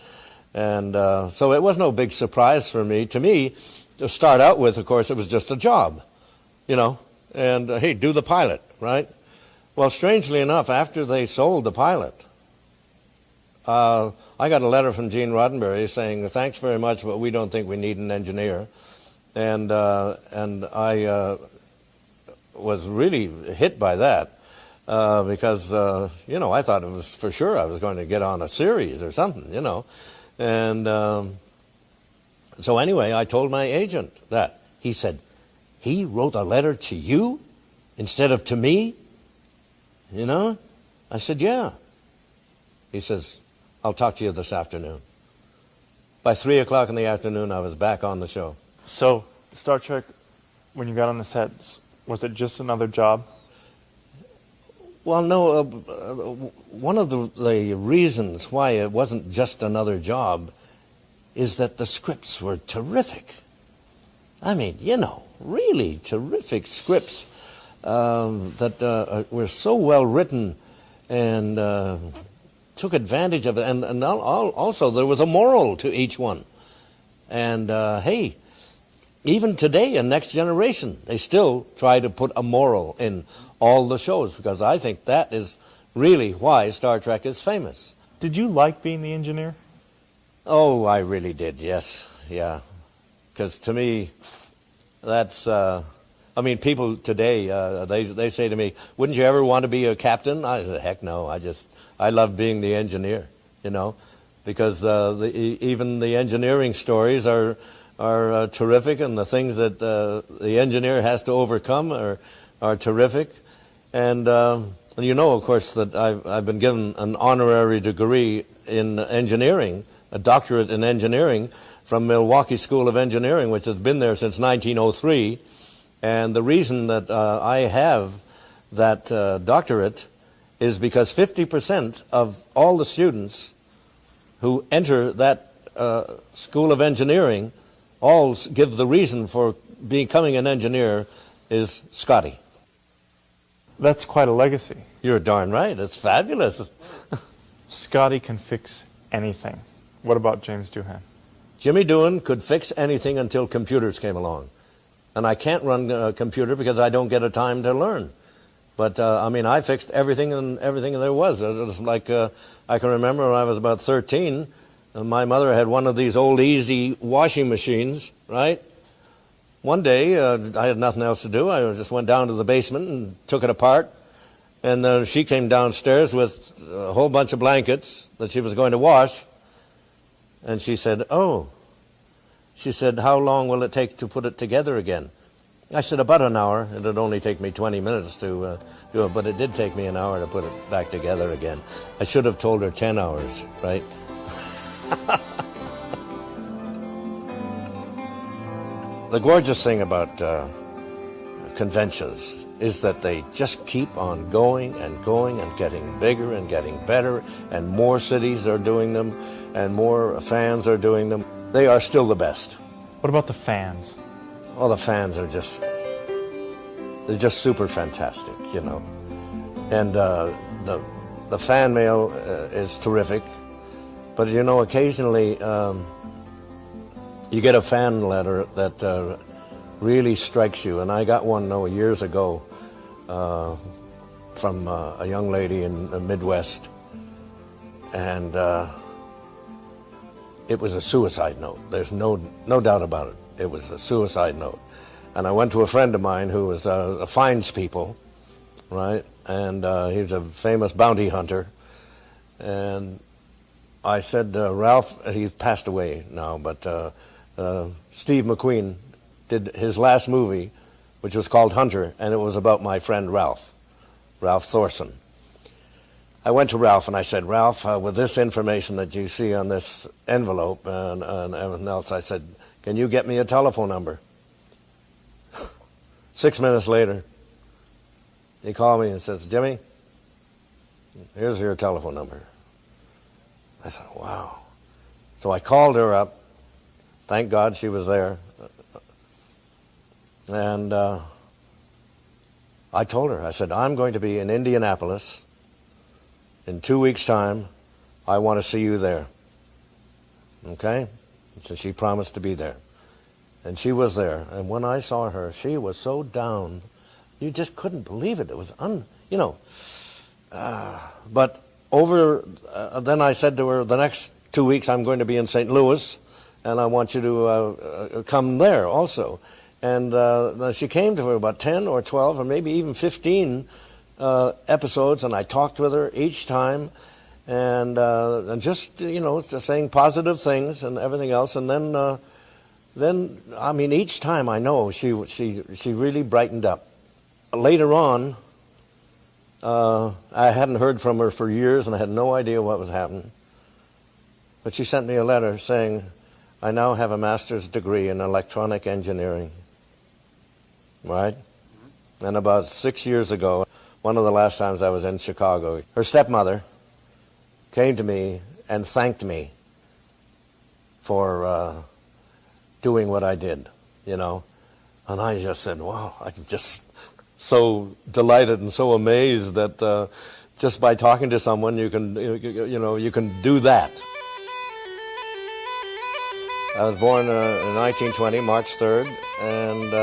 And so it was no big surprise for me. To me, to start out with, of course, it was just a job, you know, and hey, do the pilot, right? Well, strangely enough, after they sold the pilot, I got a letter from Gene Roddenberry saying, thanks very much, but we don't think we need an engineer. And I was really hit by that because, you know, I thought it was for sure I was going to get on a series or something, you know. And so anyway, I told my agent that. He said, he wrote a letter to you instead of to me? You know? I said, yeah. He says, I'll talk to you this afternoon. By 3 o'clock in the afternoon, I was back on the show. So, Star Trek, when you got on the set, was it just another job? Well, no, one of the reasons why it wasn't just another job is that the scripts were terrific. I mean, you know, really terrific scripts that were so well written and took advantage of it. And also there was a moral to each one. And hey, even today in Next Generation, they still try to put a moral in all the shows because I think that is really why Star Trek is famous. Did you like being the engineer? Oh, I really did, yes, yeah. Because to me, that's, I mean, people today, they say to me, wouldn't you ever want to be a captain? I said, heck no, I love being the engineer, you know, because even the engineering stories are terrific, and the things that the engineer has to overcome are terrific. And you know, of course, that I've been given an honorary degree in engineering, a doctorate in engineering from Milwaukee School of Engineering, which has been there since 1903. And the reason that I have that doctorate is because 50% of all the students who enter that School of Engineering all give the reason for becoming an engineer is SCOTTY. That's quite a legacy. You're darn right. It's fabulous. SCOTTY can fix anything. What about James Doohan? Jimmy Doohan could fix anything until computers came along. And I can't run a computer because I don't get a time to learn. But, I mean, I fixed everything there was. It was like, I can remember when I was about 13, my mother had one of these old easy washing machines, right? One day, I had nothing else to do. I just went down to the basement and took it apart. And she came downstairs with a whole bunch of blankets that she was going to wash. And she said, oh. She said, how long will it take to put it together again? I said, about an hour. It'd only take me 20 minutes to do it, but it did take me an hour to put it back together again. I should have told her 10 hours, right? The gorgeous thing about conventions is that they just keep on going and going and getting bigger and getting better, and more cities are doing them and more fans are doing them. They are still the best. What about the fans? Well, the fans are they're just super fantastic, you know. And the fan mail is terrific. But, you know, occasionally you get a fan letter that really strikes you. And I got one, years ago from a young lady in the Midwest. And it was a suicide note. There's no doubt about it. It was a suicide note. And I went to a friend of mine who was finds people, right? And he was a famous bounty hunter. And I said, Ralph, he's passed away now, but Steve McQueen did his last movie which was called Hunter, and it was about my friend Ralph Thorson. I went to Ralph and I said, Ralph, with this information that you see on this envelope and everything else, I said, can you get me a telephone number? 6 minutes later, he called me and says, Jimmy, here's your telephone number. I said, wow. So I called her up. Thank God she was there. And I told her, I said, I'm going to be in Indianapolis in 2 weeks' time. I want to see you there. Okay? So she promised to be there. And she was there. And when I saw her, she was so down. You just couldn't believe it. It was, but then I said to her, the next 2 weeks I'm going to be in St. Louis, and I want you to come there also. And she came to about 10 or 12 or maybe even 15 episodes, and I talked with her each time, and just, just saying positive things and everything else. And then I mean, each time I know she really brightened up. Later on, I hadn't heard from her for years, and I had no idea what was happening. But she sent me a letter saying, I now have a master's degree in electronic engineering. Right? And about 6 years ago, one of the last times I was in Chicago, her stepmother came to me and thanked me for doing what I did, And I just said, wow, I'm just so delighted and so amazed that just by talking to someone, you can do that. I was born in 1920, March 3rd, and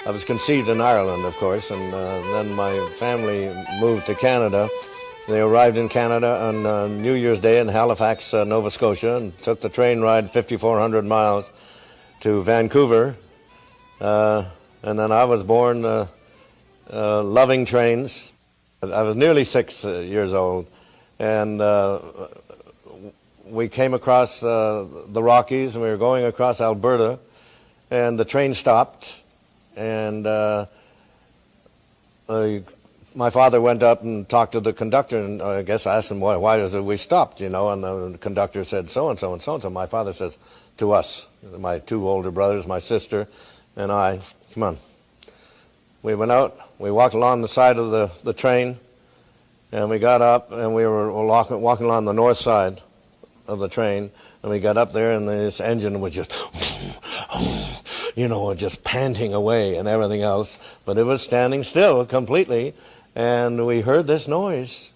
I was conceived in Ireland, of course, and then my family moved to Canada. They arrived in Canada on New Year's Day in Halifax, Nova Scotia, and took the train ride 5,400 miles to Vancouver. And then I was born loving trains. I was nearly 6 years old, and we came across the Rockies, and we were going across Alberta, and the train stopped. And my father went up and talked to the conductor, and I guess asked him why is it we stopped, and the conductor said so-and-so and so-and-so. My father says to us, my 2 older brothers, my sister, and I, come on. We went out, we walked along the side of the train, and we got up, and we were walking along the north side of the train, and we got up there, and this engine was just... just panting away and everything else. But it was standing still completely. And we heard this noise.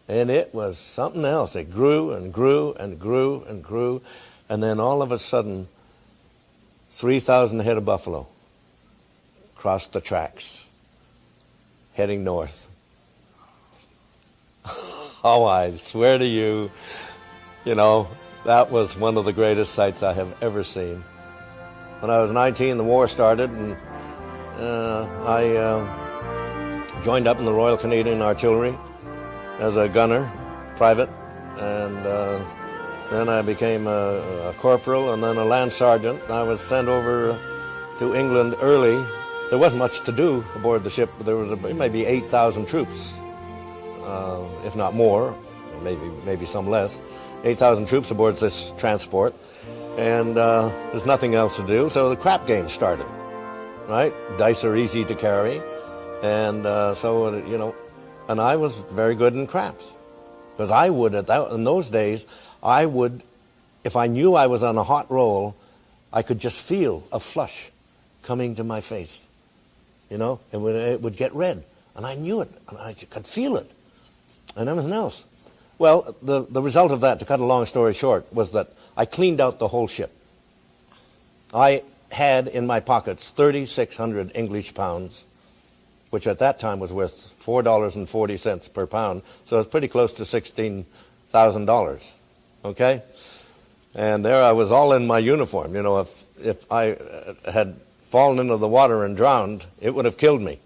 And it was something else. It grew and grew and grew and grew. And then all of a sudden, 3,000 head of buffalo crossed the tracks, heading north. Oh, I swear to you, that was one of the greatest sights I have ever seen. When I was 19, the war started, and I joined up in the Royal Canadian Artillery as a gunner, private, and then I became a corporal and then a lance sergeant. I was sent over to England early. There wasn't much to do aboard the ship. There was maybe 8,000 troops, if not more, maybe some less. 8,000 troops aboard this transport. And there's nothing else to do, so the crap game started, right? Dice are easy to carry, and and I was very good in craps. Because I would, in those days, if I knew I was on a hot roll, I could just feel a flush coming to my face, and it would get red, and I knew it, and I could feel it, and everything else. Well, the result of that, to cut a long story short, was that I cleaned out the whole ship. I had in my pockets 3,600 English pounds, which at that time was worth $4.40 per pound, so it's pretty close to $16,000, okay? And there I was all in my uniform. If I had fallen into the water and drowned, it would have killed me.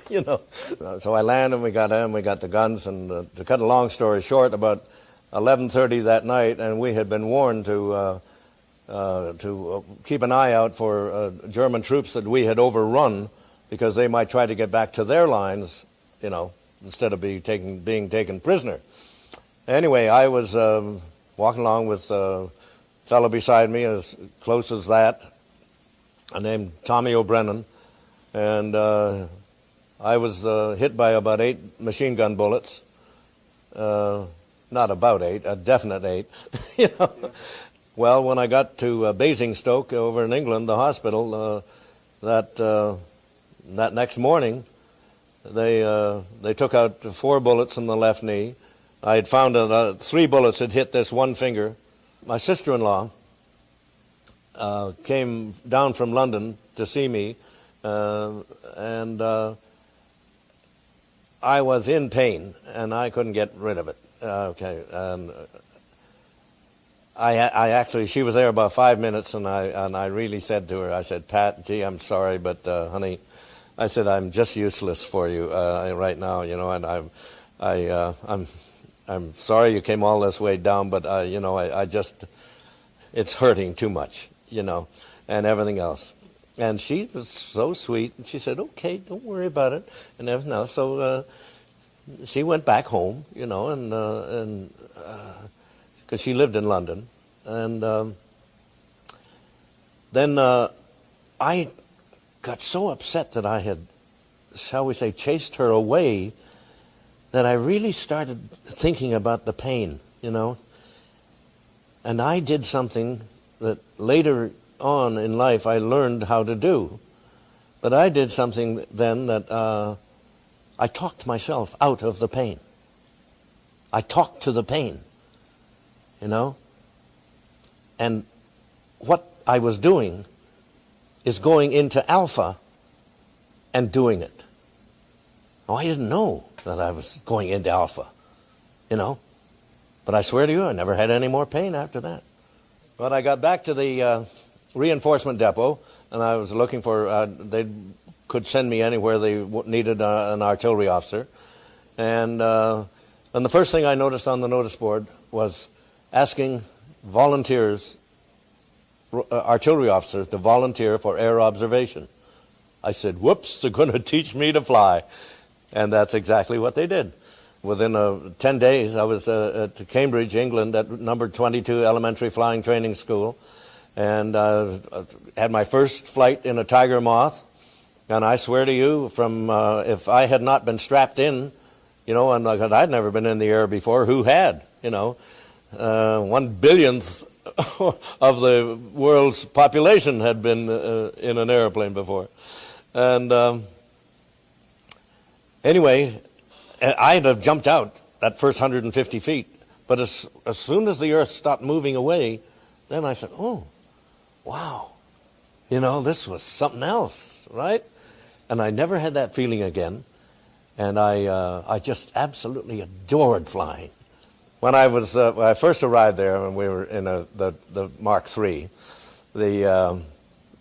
So I landed, we got the guns, and to cut a long story short, about 11:30 that night, and we had been warned to to keep an eye out for German troops that we had overrun, because they might try to get back to their lines, you know, instead of being taken prisoner. Anyway, I was walking along with a fellow beside me, as close as that, named Tommy O'Brennan, and I was hit by about 8 machine gun bullets. Not about 8, a definite 8. You know? Yeah. Well, when I got to Basingstoke over in England, the hospital, that next morning, they took out 4 bullets in the left knee. I had found that 3 bullets had hit this one finger. My sister-in-law came down from London to see me, and I was in pain, and I couldn't get rid of it. I actually, she was there about 5 minutes, and I really said to her, I said, Pat, gee, I'm sorry, but honey, I said, I'm just useless for you right now, you know, and I'm sorry you came all this way down, but you know, I just, it's hurting too much, you know, and everything else. And she was so sweet, and she said, okay, don't worry about it, and everything else. So she went back home, you know, and because she lived in London. And then I got so upset that I had, shall we say, chased her away, that I really started thinking about the pain, you know. And I did something that later on in life I learned how to do. But I did something then that I talked myself out of the pain. I talked to the pain, you know. And what I was doing is going into alpha and doing it. Now, I didn't know that I was going into alpha, you know. But I swear to you, I never had any more pain after that. But I got back to the reinforcement depot, and I was looking for, they could send me anywhere they needed an artillery officer. And the first thing I noticed on the notice board was asking volunteers, artillery officers, to volunteer for air observation. I said, whoops, they're going to teach me to fly. And that's exactly what they did. Within 10 days, I was at Cambridge, England, at number 22 Elementary Flying Training School, and had my first flight in a Tiger Moth. And I swear to you, from if I had not been strapped in, you know, and I'd never been in the air before, who had, you know, 1/1000th of the world's population had been in an airplane before. And anyway, I'd have jumped out that first 150 feet, but as soon as the Earth stopped moving away, then I said, oh, wow, you know, this was something else, right? And I never had that feeling again, and I just absolutely adored flying. When I was when I first arrived there, and we were in the Mark III,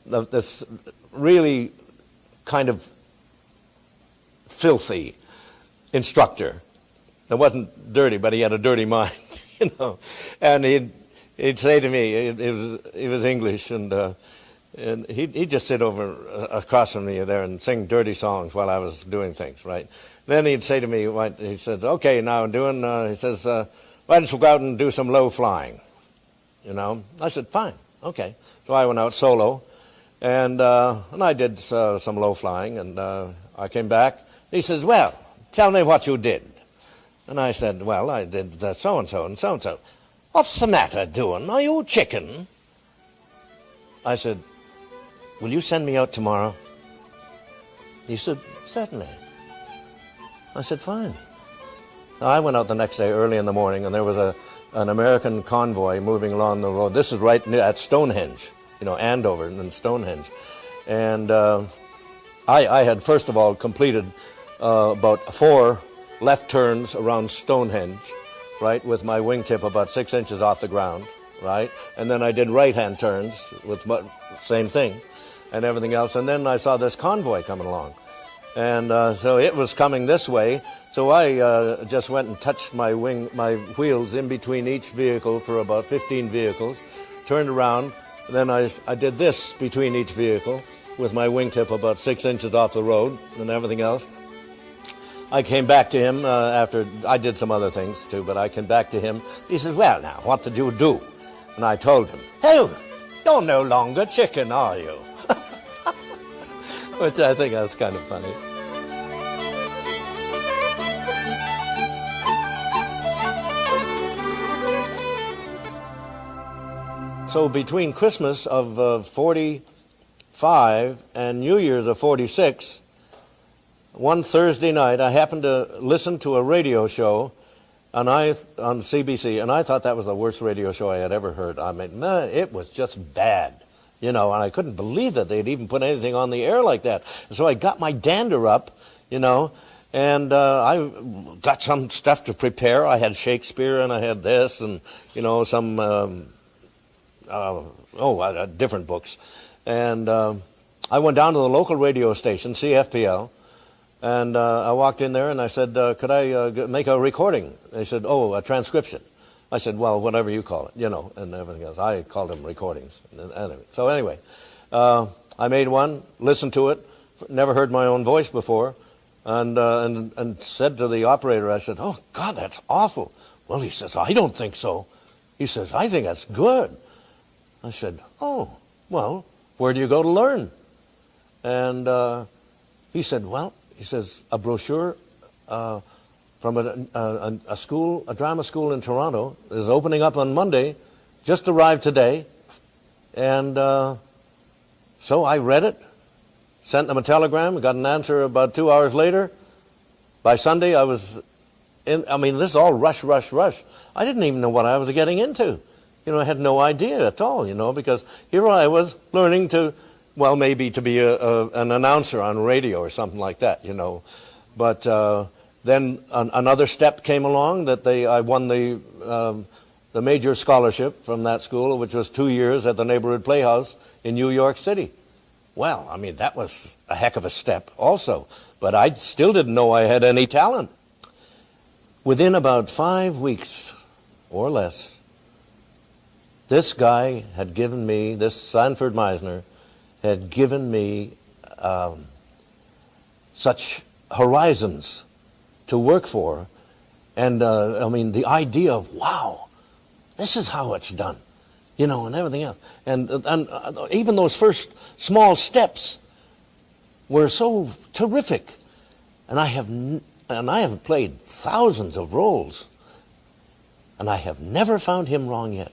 this really kind of filthy instructor. It wasn't dirty, but he had a dirty mind, you know. And he'd say to me, he was English, and he'd just sit over across from me there and sing dirty songs while I was doing things, right? Then he'd say to me, he said, okay, now Doohan, he says, why don't you go out and do some low flying, you know? I said, fine, okay. So I went out solo, and I did some low flying, and I came back. He says, well, tell me what you did. And I said, well, I did so-and-so and so-and-so. What's the matter, Doohan? Are you a chicken? I said, will you send me out tomorrow? He said, certainly. I said, fine. So I went out the next day early in the morning, and there was an American convoy moving along the road. This is right near at Stonehenge, you know, Andover and Stonehenge. And I had, first of all, completed about 4 left turns around Stonehenge, right, with my wingtip about 6 inches off the ground, right? And then I did right-hand turns with same thing and everything else. And then I saw this convoy coming along. And so it was coming this way. So I just went and touched my wheels in between each vehicle for about 15 vehicles, turned around, Then I did this between each vehicle with my wingtip about 6 inches off the road and everything else. I came back to him after I did some other things too, but I came back to him. He says, well, now, what did you do? And I told him, hey, you're no longer chicken, are you? Which I think that's kind of funny. So between Christmas of 45 and New Year's of 46, one Thursday night, I happened to listen to a radio show on CBC, and I thought that was the worst radio show I had ever heard. I mean, man, it was just bad, and I couldn't believe that they'd even put anything on the air like that. So I got my dander up, and I got some stuff to prepare. I had Shakespeare, and I had this, and, some, different books. And I went down to the local radio station, CFPL, and I walked in there and I said, could I make a recording? They said, a transcription. I said, well, whatever you call it, and everything else. I called them recordings. So anyway, I made one, listened to it, never heard my own voice before, and said to the operator, I said, oh, God, that's awful. Well, he says, I don't think so. He says, I think that's good. I said, oh, well, where do you go to learn? And he said, a brochure from a school, a drama school in Toronto is opening up on Monday, just arrived today. And so I read it, sent them a telegram, got an answer about 2 hours later. By Sunday, I was in, this is all rush. I didn't even know what I was getting into. I had no idea at all, because here I was learning to, maybe to be an announcer on radio or something like that, But then another step came along that I won the major scholarship from that school, which was 2 years at the Neighborhood Playhouse in New York City. Well, that was a heck of a step also, but I still didn't know I had any talent. Within about 5 weeks or less, this guy had given me, this Sanford Meisner, had given me such horizons to work for. And, the idea of, wow, this is how it's done, and everything else. And even those first small steps were so terrific. And I have played thousands of roles, and I have never found him wrong yet.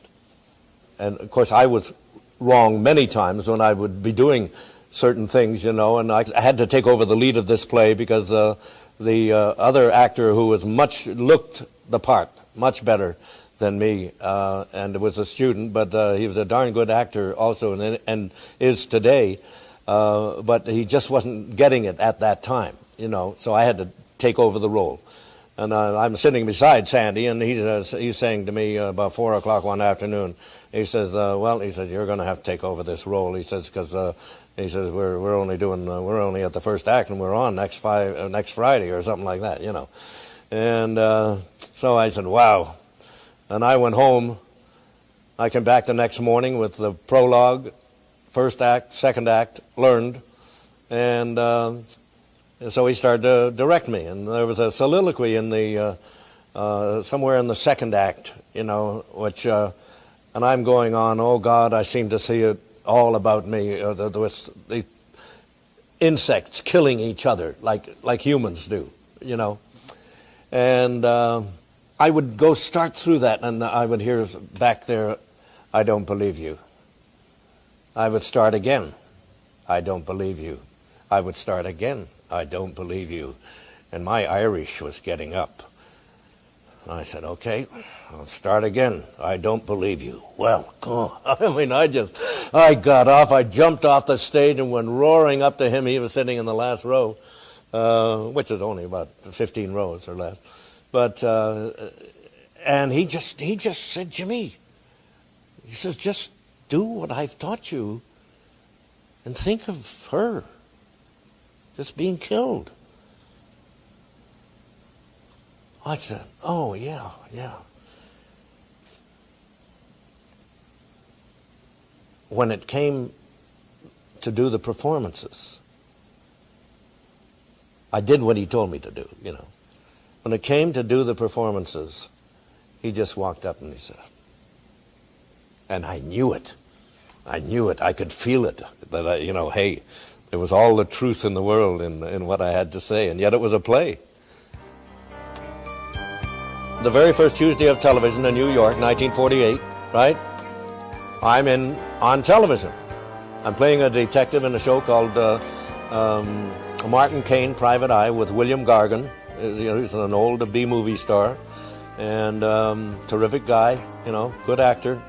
And, of course, I was wrong many times when I would be doing certain things, and I had to take over the lead of this play because the other actor who looked the part much better than me, and was a student, but he was a darn good actor also and is today, but he just wasn't getting it at that time, so I had to take over the role. And I'm sitting beside Sandy, and he's saying to me about 4 o'clock one afternoon, he says, you're going to have to take over this role. He says, because we're only at the first act, and we're on next Friday or something like that, And so I said, wow. And I went home. I came back the next morning with the prologue, first act, second act, learned, and so he started to direct me, and there was a soliloquy in the somewhere in the second act, which, and I'm going on, oh God, I seem to see it all about me. The insects killing each other like humans do, And I would go start through that, and I would hear back there, I don't believe you. I would start again. I don't believe you. I would start again. I don't believe you. And my Irish was getting up. I said, okay, I'll start again. I don't believe you. Well, I got off. I jumped off the stage and went roaring up to him. He was sitting in the last row, which is only about 15 rows or less. But, and he just said, Jimmy, he says, just do what I've taught you and think of her just being killed. I said, oh, yeah. when it came to do the performances, I did what he told me to do, you know. When it came to do the performances, he just walked up and he said, and I knew it. I knew it. I could feel it. That I, you know, hey, there was all the truth in the world in what I had to say, and yet it was a play. The very first Tuesday of television in New York, 1948, right? I'm on television. I'm playing a detective in a show called Martin Caine, Private Eye, with William Gargan. You know, he's an old B-movie star, and terrific guy, you know, good actor,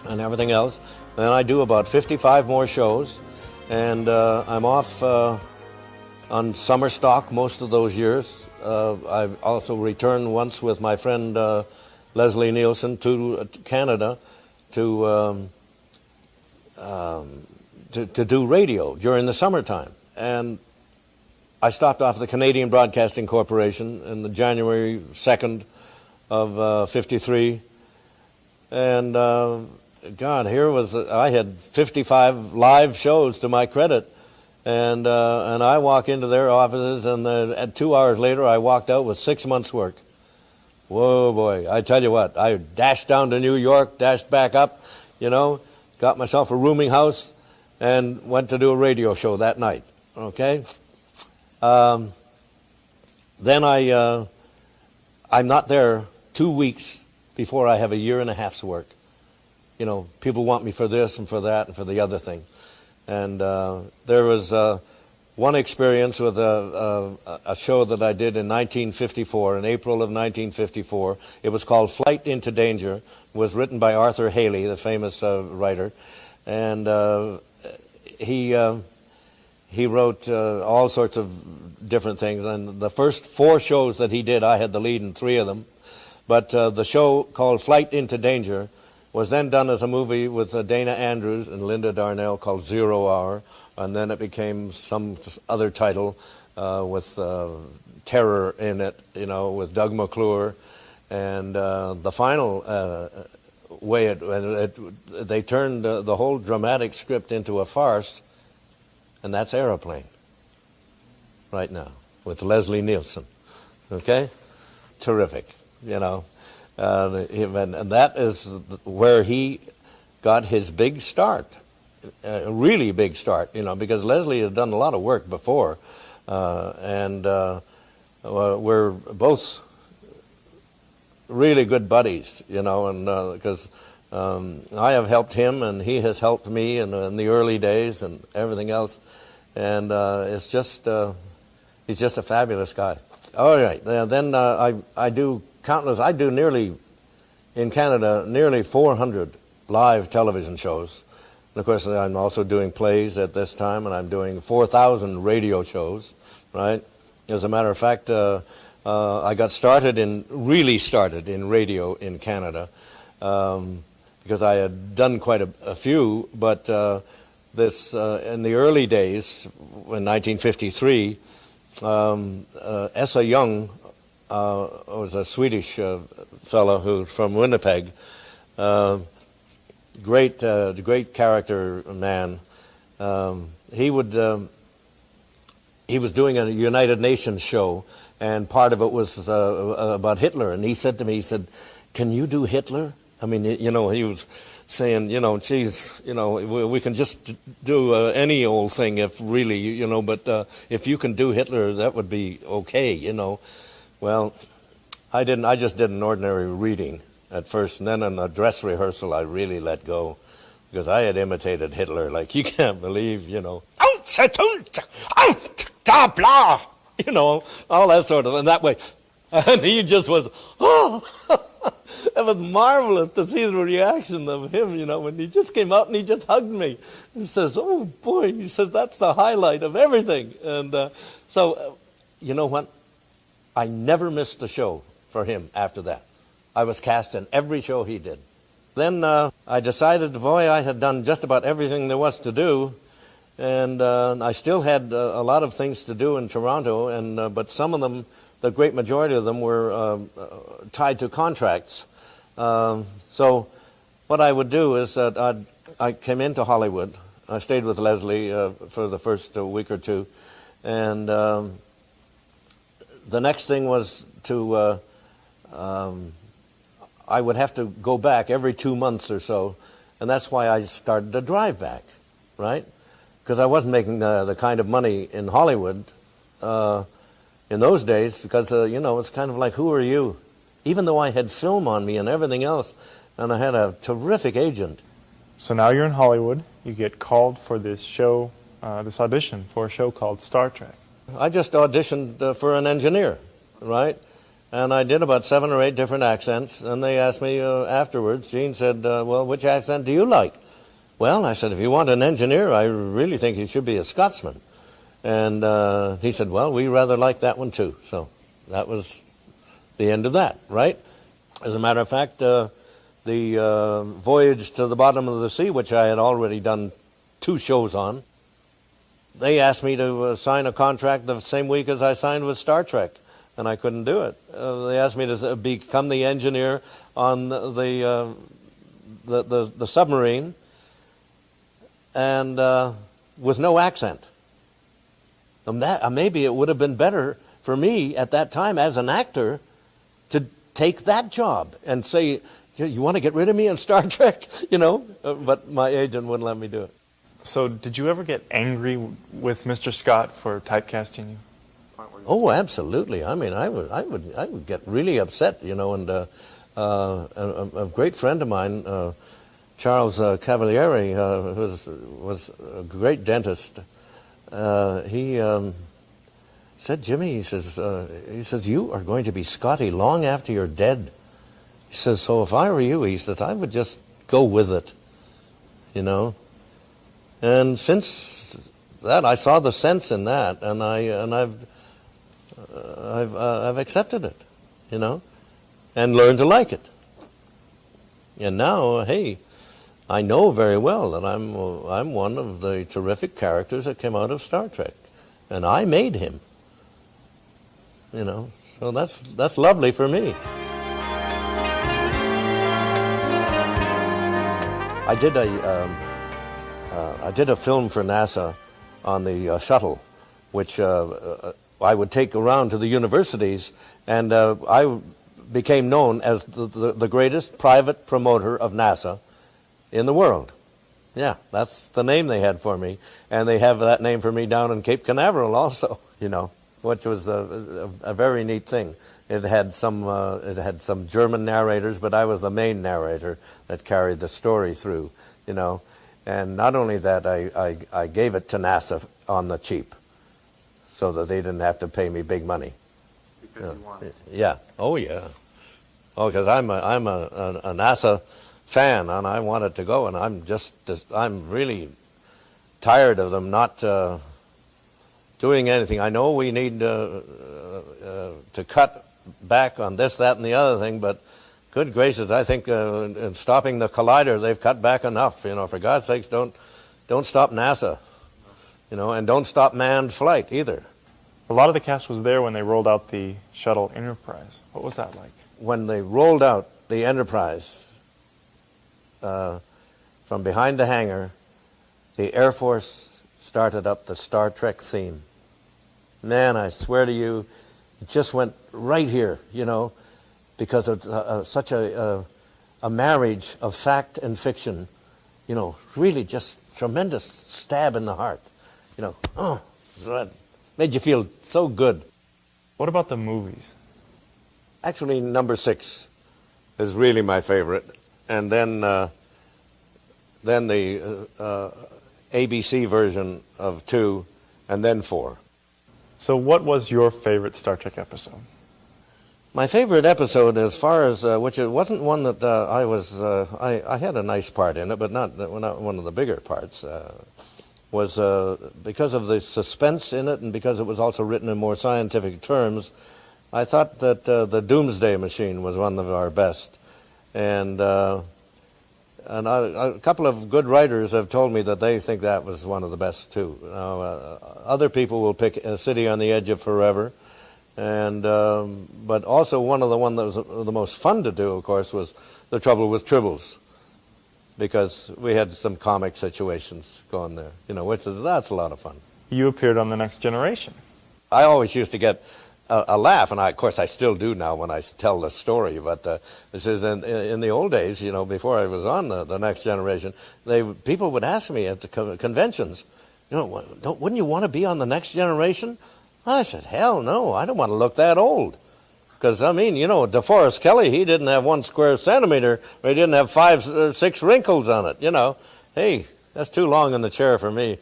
and everything else. Then I do about 55 more shows, and I'm off on summer stock most of those years. I've also returned once with my friend Leslie Nielsen to Canada to do radio during the summertime. And I stopped off the Canadian Broadcasting Corporation in the January 2nd of 53. And God, here was, I had 55 live shows to my credit. And I walk into their offices, and 2 hours later, I walked out with 6 months' work. Whoa, boy! I tell you what, I dashed down to New York, dashed back up, you know, got myself a rooming house, and went to do a radio show that night. Okay. Then I'm not there 2 weeks before I have a year and a half's work. You know, people want me for this and for that and for the other thing. And there was one experience with a show that I did in 1954, in April of 1954. It was called Flight into Danger. It was written by Arthur Haley, the famous writer. And he wrote all sorts of different things. And the first 4 shows that he did, I had the lead in 3 of them. But the show called Flight into Danger was then done as a movie with Dana Andrews and Linda Darnell called 0 Hour, and then it became some other title with terror in it, you know, with Doug McClure. And the final way they turned the whole dramatic script into a farce, and that's Aeroplane right now with Leslie Nielsen. Okay? Terrific, you know. And that is where he got his big start, a really big start, you know, because Leslie had done a lot of work before, and we're both really good buddies, you know, and because I have helped him and he has helped me in the early days and everything else, and it's just he's just a fabulous guy. All right, then I do countless. I do nearly, in Canada, nearly 400 live television shows. And of course, I'm also doing plays at this time, and I'm doing 4,000 radio shows, right? As a matter of fact, I got really started in radio in Canada, because I had done quite a few, but this in the early days, in 1953, Essa Young was a Swedish fellow who's from Winnipeg. Great character man. He was doing a United Nations show, and part of it was about Hitler. And he said to me, he said, "Can you do Hitler?" I mean, you know, he was saying, you know, geez, you know, we can just do any old thing if really, you know, but if you can do Hitler, that would be okay, you know. Well, I didn't. I just did an ordinary reading at first, and then in the dress rehearsal, I really let go, because I had imitated Hitler like you can't believe, you know. You know, all that sort of, and that way. And he just was, oh, it was marvelous to see the reaction of him, you know, when he just came up and he just hugged me. He says, oh, boy, he says, that's the highlight of everything. And so, you know what? I never missed a show for him after that. I was cast in every show he did. Then I decided, boy, I had done just about everything there was to do, and I still had a lot of things to do in Toronto, and but some of them, the great majority of them, were tied to contracts. So what I would do is that I'd I came into Hollywood. I stayed with Leslie for the first week or two, and the next thing was to I would have to go back every 2 months or so, and that's why I started to drive back, right? Because I wasn't making the kind of money in Hollywood in those days, because, you know, it's kind of like, who are you? Even though I had film on me and everything else, and I had a terrific agent. So now you're in Hollywood. You get called for this show, this audition for a show called Star Trek. I just auditioned for an engineer, right? And I did about 7 or 8 different accents, and they asked me afterwards, Gene said, well, which accent do you like? Well, I said, if you want an engineer, I really think he should be a Scotsman. And he said, well, we rather like that one too. So that was the end of that, right? As a matter of fact, the Voyage to the Bottom of the Sea, which I had already done 2 shows on, they asked me to sign a contract the same week as I signed with Star Trek, and I couldn't do it. They asked me to become the engineer on the submarine, and with no accent. And that maybe it would have been better for me at that time as an actor to take that job and say, you want to get rid of me in Star Trek, you know? But my agent wouldn't let me do it. So did you ever get angry with Mr. Scott for typecasting you? Oh, absolutely. I mean, I would get really upset, you know. And a great friend of mine, Charles Cavalieri, was a great dentist. He said, Jimmy, he says, you are going to be Scotty long after you're dead. He says, so if I were you, he says, I would just go with it, you know. And since that, I saw the sense in that, and I've accepted it, you know, and learned to like it. And now, hey, I know very well that I'm one of the terrific characters that came out of Star Trek, and I made him, you know. So that's lovely for me. I did a film for NASA on the shuttle, which I would take around to the universities, and I became known as the greatest private promoter of NASA in the world. Yeah, that's the name they had for me, and they have that name for me down in Cape Canaveral also, you know, which was a very neat thing. It had some German narrators, but I was the main narrator that carried the story through, you know. And not only that, I gave it to NASA on the cheap, so that they didn't have to pay me big money. Because you wanted to. Yeah. Oh yeah. Oh, because I'm a NASA fan, and I want it to go, and I'm really tired of them not doing anything. I know we need to cut back on this, that, and the other thing, but good gracious, I think in stopping the collider, they've cut back enough. You know, for God's sakes, don't stop NASA, you know, and don't stop manned flight either. A lot of the cast was there when they rolled out the shuttle Enterprise. What was that like? When they rolled out the Enterprise from behind the hangar, the Air Force started up the Star Trek theme. Man, I swear to you, it just went right here, you know, because of such a marriage of fact and fiction, you know, really just tremendous stab in the heart, you know. Oh, made you feel so good. What about the movies? Actually, number 6 is really my favorite, and then the ABC version of 2, and then 4. So what was your favorite Star Trek episode? My favorite episode, as far as which it wasn't one that I had a nice part in it, but not one of the bigger parts, was because of the suspense in it, and because it was also written in more scientific terms. I thought that the Doomsday Machine was one of our best, and a couple of good writers have told me that they think that was one of the best too. Other people will pick City on the Edge of Forever. And but also one that was the most fun to do, of course, was The Trouble with Tribbles, because we had some comic situations going there, that's a lot of fun. You appeared on The Next Generation. I always used to get a laugh, and of course I still do now when I tell the story, but this is in the old days, before I was on the Next Generation, people would ask me at the conventions, wouldn't you want to be on The Next Generation? I said, hell no, I don't want to look that old. Because, DeForest Kelley, he didn't have 1 square centimeter, or he didn't have 5 or 6 wrinkles on it, Hey, that's too long in the chair for me.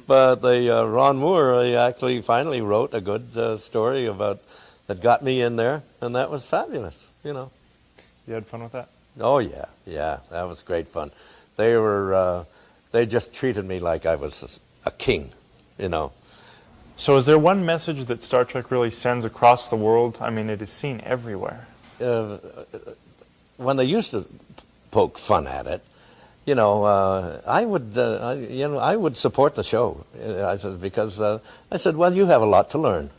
But Ron Moore, he actually finally wrote a good story that got me in there, and that was fabulous, You had fun with that? Oh, yeah, that was great fun. They just treated me like I was a king, So is there one message that Star Trek really sends across the world? I mean, it is seen everywhere. When they used to poke fun at it, I would support the show. I said, because I said, well, you have a lot to learn.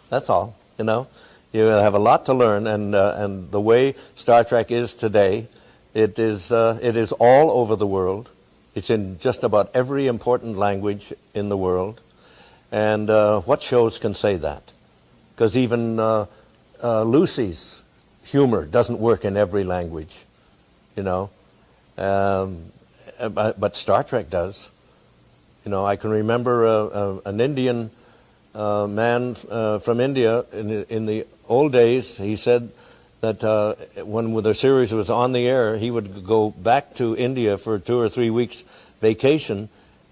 That's all. You have a lot to learn, and the way Star Trek is today, it is all over the world. It's in just about every important language in the world. And what shows can say that? Because even Lucy's humor doesn't work in every language, but Star Trek does. I can remember an Indian man from India in the old days. He said that when the series was on the air, he would go back to India for 2 or 3 weeks vacation,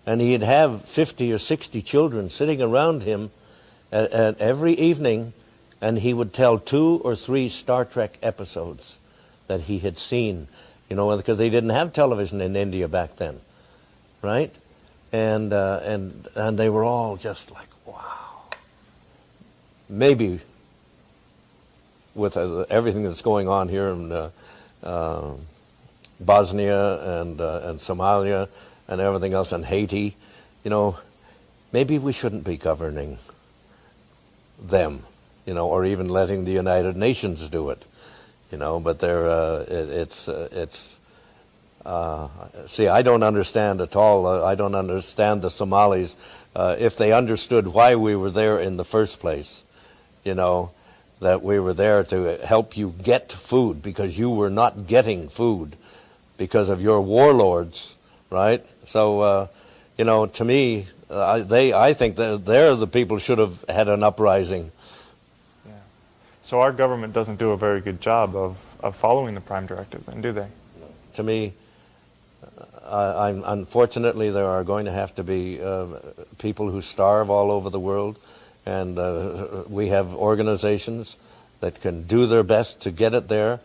and he'd have 50 or 60 children sitting around him at every evening, and he would tell 2 or 3 Star Trek episodes that he had seen, because they didn't have television in India back then, right? And they were all just like, wow. Maybe with everything that's going on here in Bosnia and Somalia and everything else, and Haiti, maybe we shouldn't be governing them, or even letting the United Nations do it, but see, I don't understand at all. I don't understand the Somalis. If they understood why we were there in the first place, that we were there to help you get food because you were not getting food because of your warlords, right? So, to me, I think that they're the people who should have had an uprising. Yeah. So our government doesn't do a very good job of following the Prime Directive, then, do they? To me, unfortunately, there are going to have to be people who starve all over the world, and we have organizations that can do their best to get it there.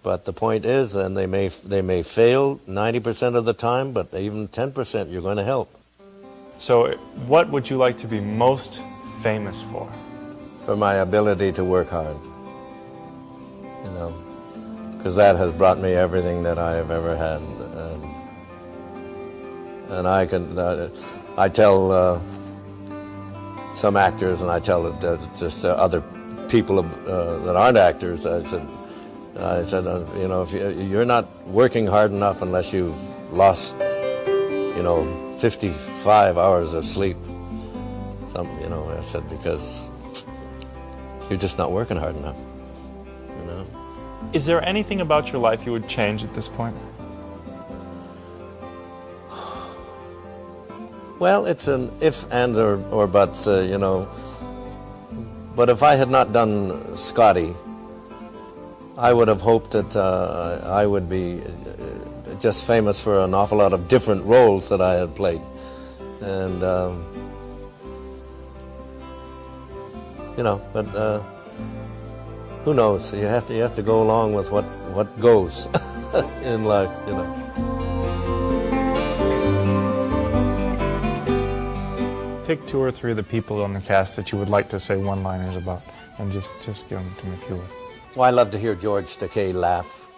But the point is, and they may fail 90% of the time, but even 10%, you're going to help. So what would you like to be most famous for? For my ability to work hard, because that has brought me everything that I have ever had. And I tell some actors, and I tell just other people that aren't actors, I said, if you're not working hard enough unless you've lost, 55 hours of sleep. I said, because you're just not working hard enough. Is there anything about your life you would change at this point? Well, it's an if, and, or buts, But if I had not done SCOTTY, I would have hoped that I would be just famous for an awful lot of different roles that I had played. And, but who knows? You have to go along with what goes in life, Pick 2 or 3 of the people on the cast that you would like to say one-liners about, and just give them to me if you would. Well, I love to hear George S.P.O.C. laugh.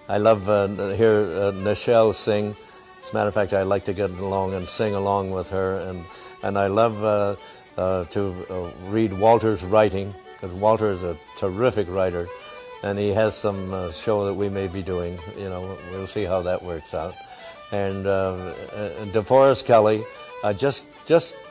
I love to hear Nichelle sing. As a matter of fact, I like to get along and sing along with her, and I love to read Walter's writing, because Walter is a terrific writer, and he has some show that we may be doing. You know, we'll see how that works out. And DeForest Kelley, just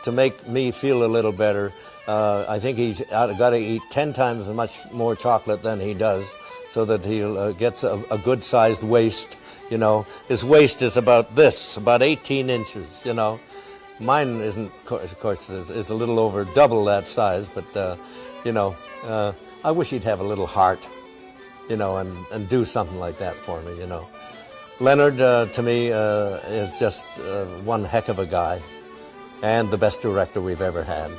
to make me feel a little better, I think he's got to eat 10 times as much more chocolate than he does, so that he'll gets a good-sized waist. You know, his waist is about this, about 18 inches. You know, mine isn't. Of course, is a little over double that size. But you know, I wish he'd have a little heart. You know, and do something like that for me. You know, Leonard to me is just one heck of a guy, and the best director we've ever had.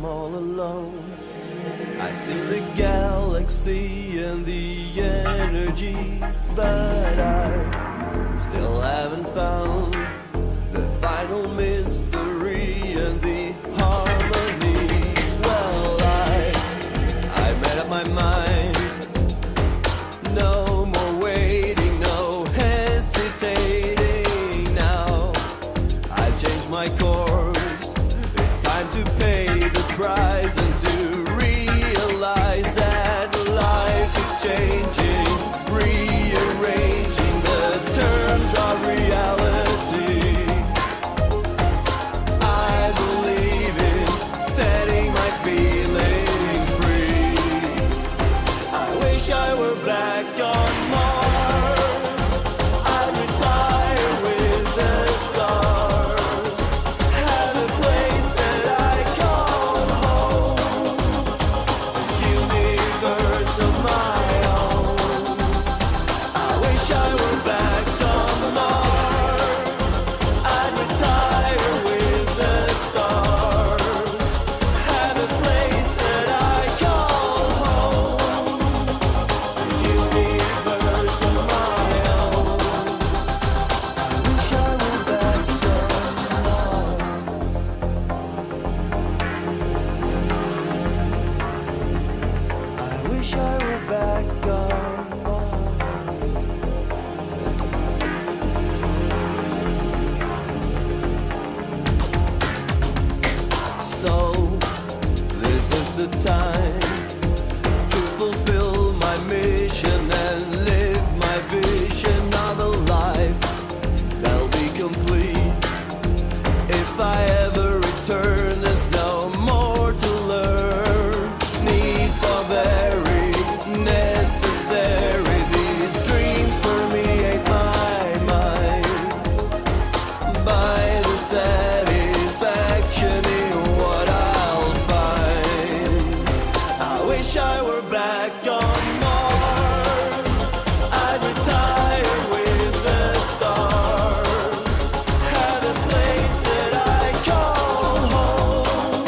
I'm all alone. I've seen the galaxy and the energy, but I still haven't found the final mystery and the harmony. Well, I made up my mind. No more waiting, no hesitating now. I've changed my course. It's time to pay the price and to realize that life is changing, rearranging the terms of reality. I believe in setting my feelings free. I wish I were back on Mars. I'd retire with the stars, have a place that I call home, a universe of my own. I wish I were back on Mars. I'd retire with the stars, have a place that I call home, a universe of my own. I wish I were back on Mars. I wish I were back on Mars. So, this is the time to fulfill my mission and live my vision of a life that'll be complete. If I ever return, there's no more to learn. Needs are very necessary. These dreams permeate my mind. By the satisfaction in what I'll find. I wish I were back on Mars. I'd retire with the stars, have a place that I call home,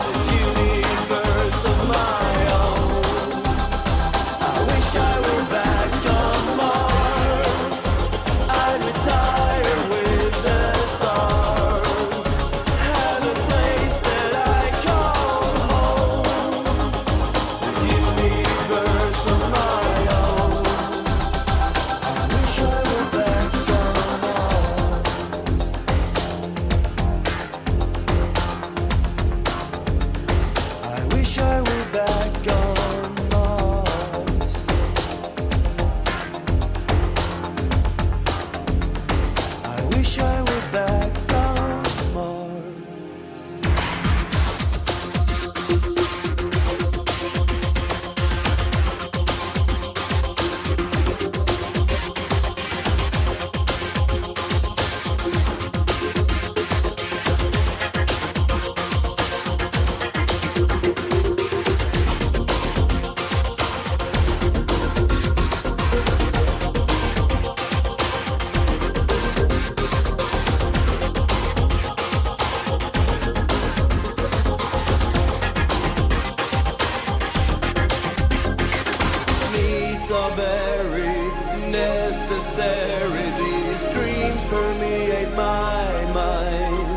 a universe of my own. I wish I were back on Mars. I'd retire with the stars, have a place that I call home, a universe of my own. I wish I were back on Mars. I wish I were back on Mars. I wish I were back on Mars. Needs are very necessary. These dreams permeate my mind.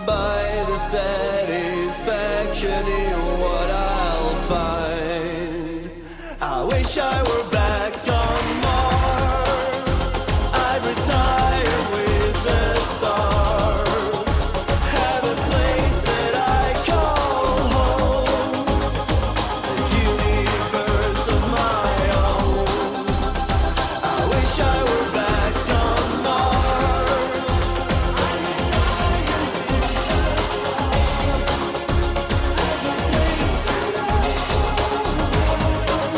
By the satisfaction in what I'll find. I wish I were back on Mars. I'd retire with the stars, have a place that I call home, a universe of my own. I wish I were back on Mars. I'd retire with the stars, have a place that I call home,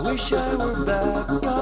wish I were back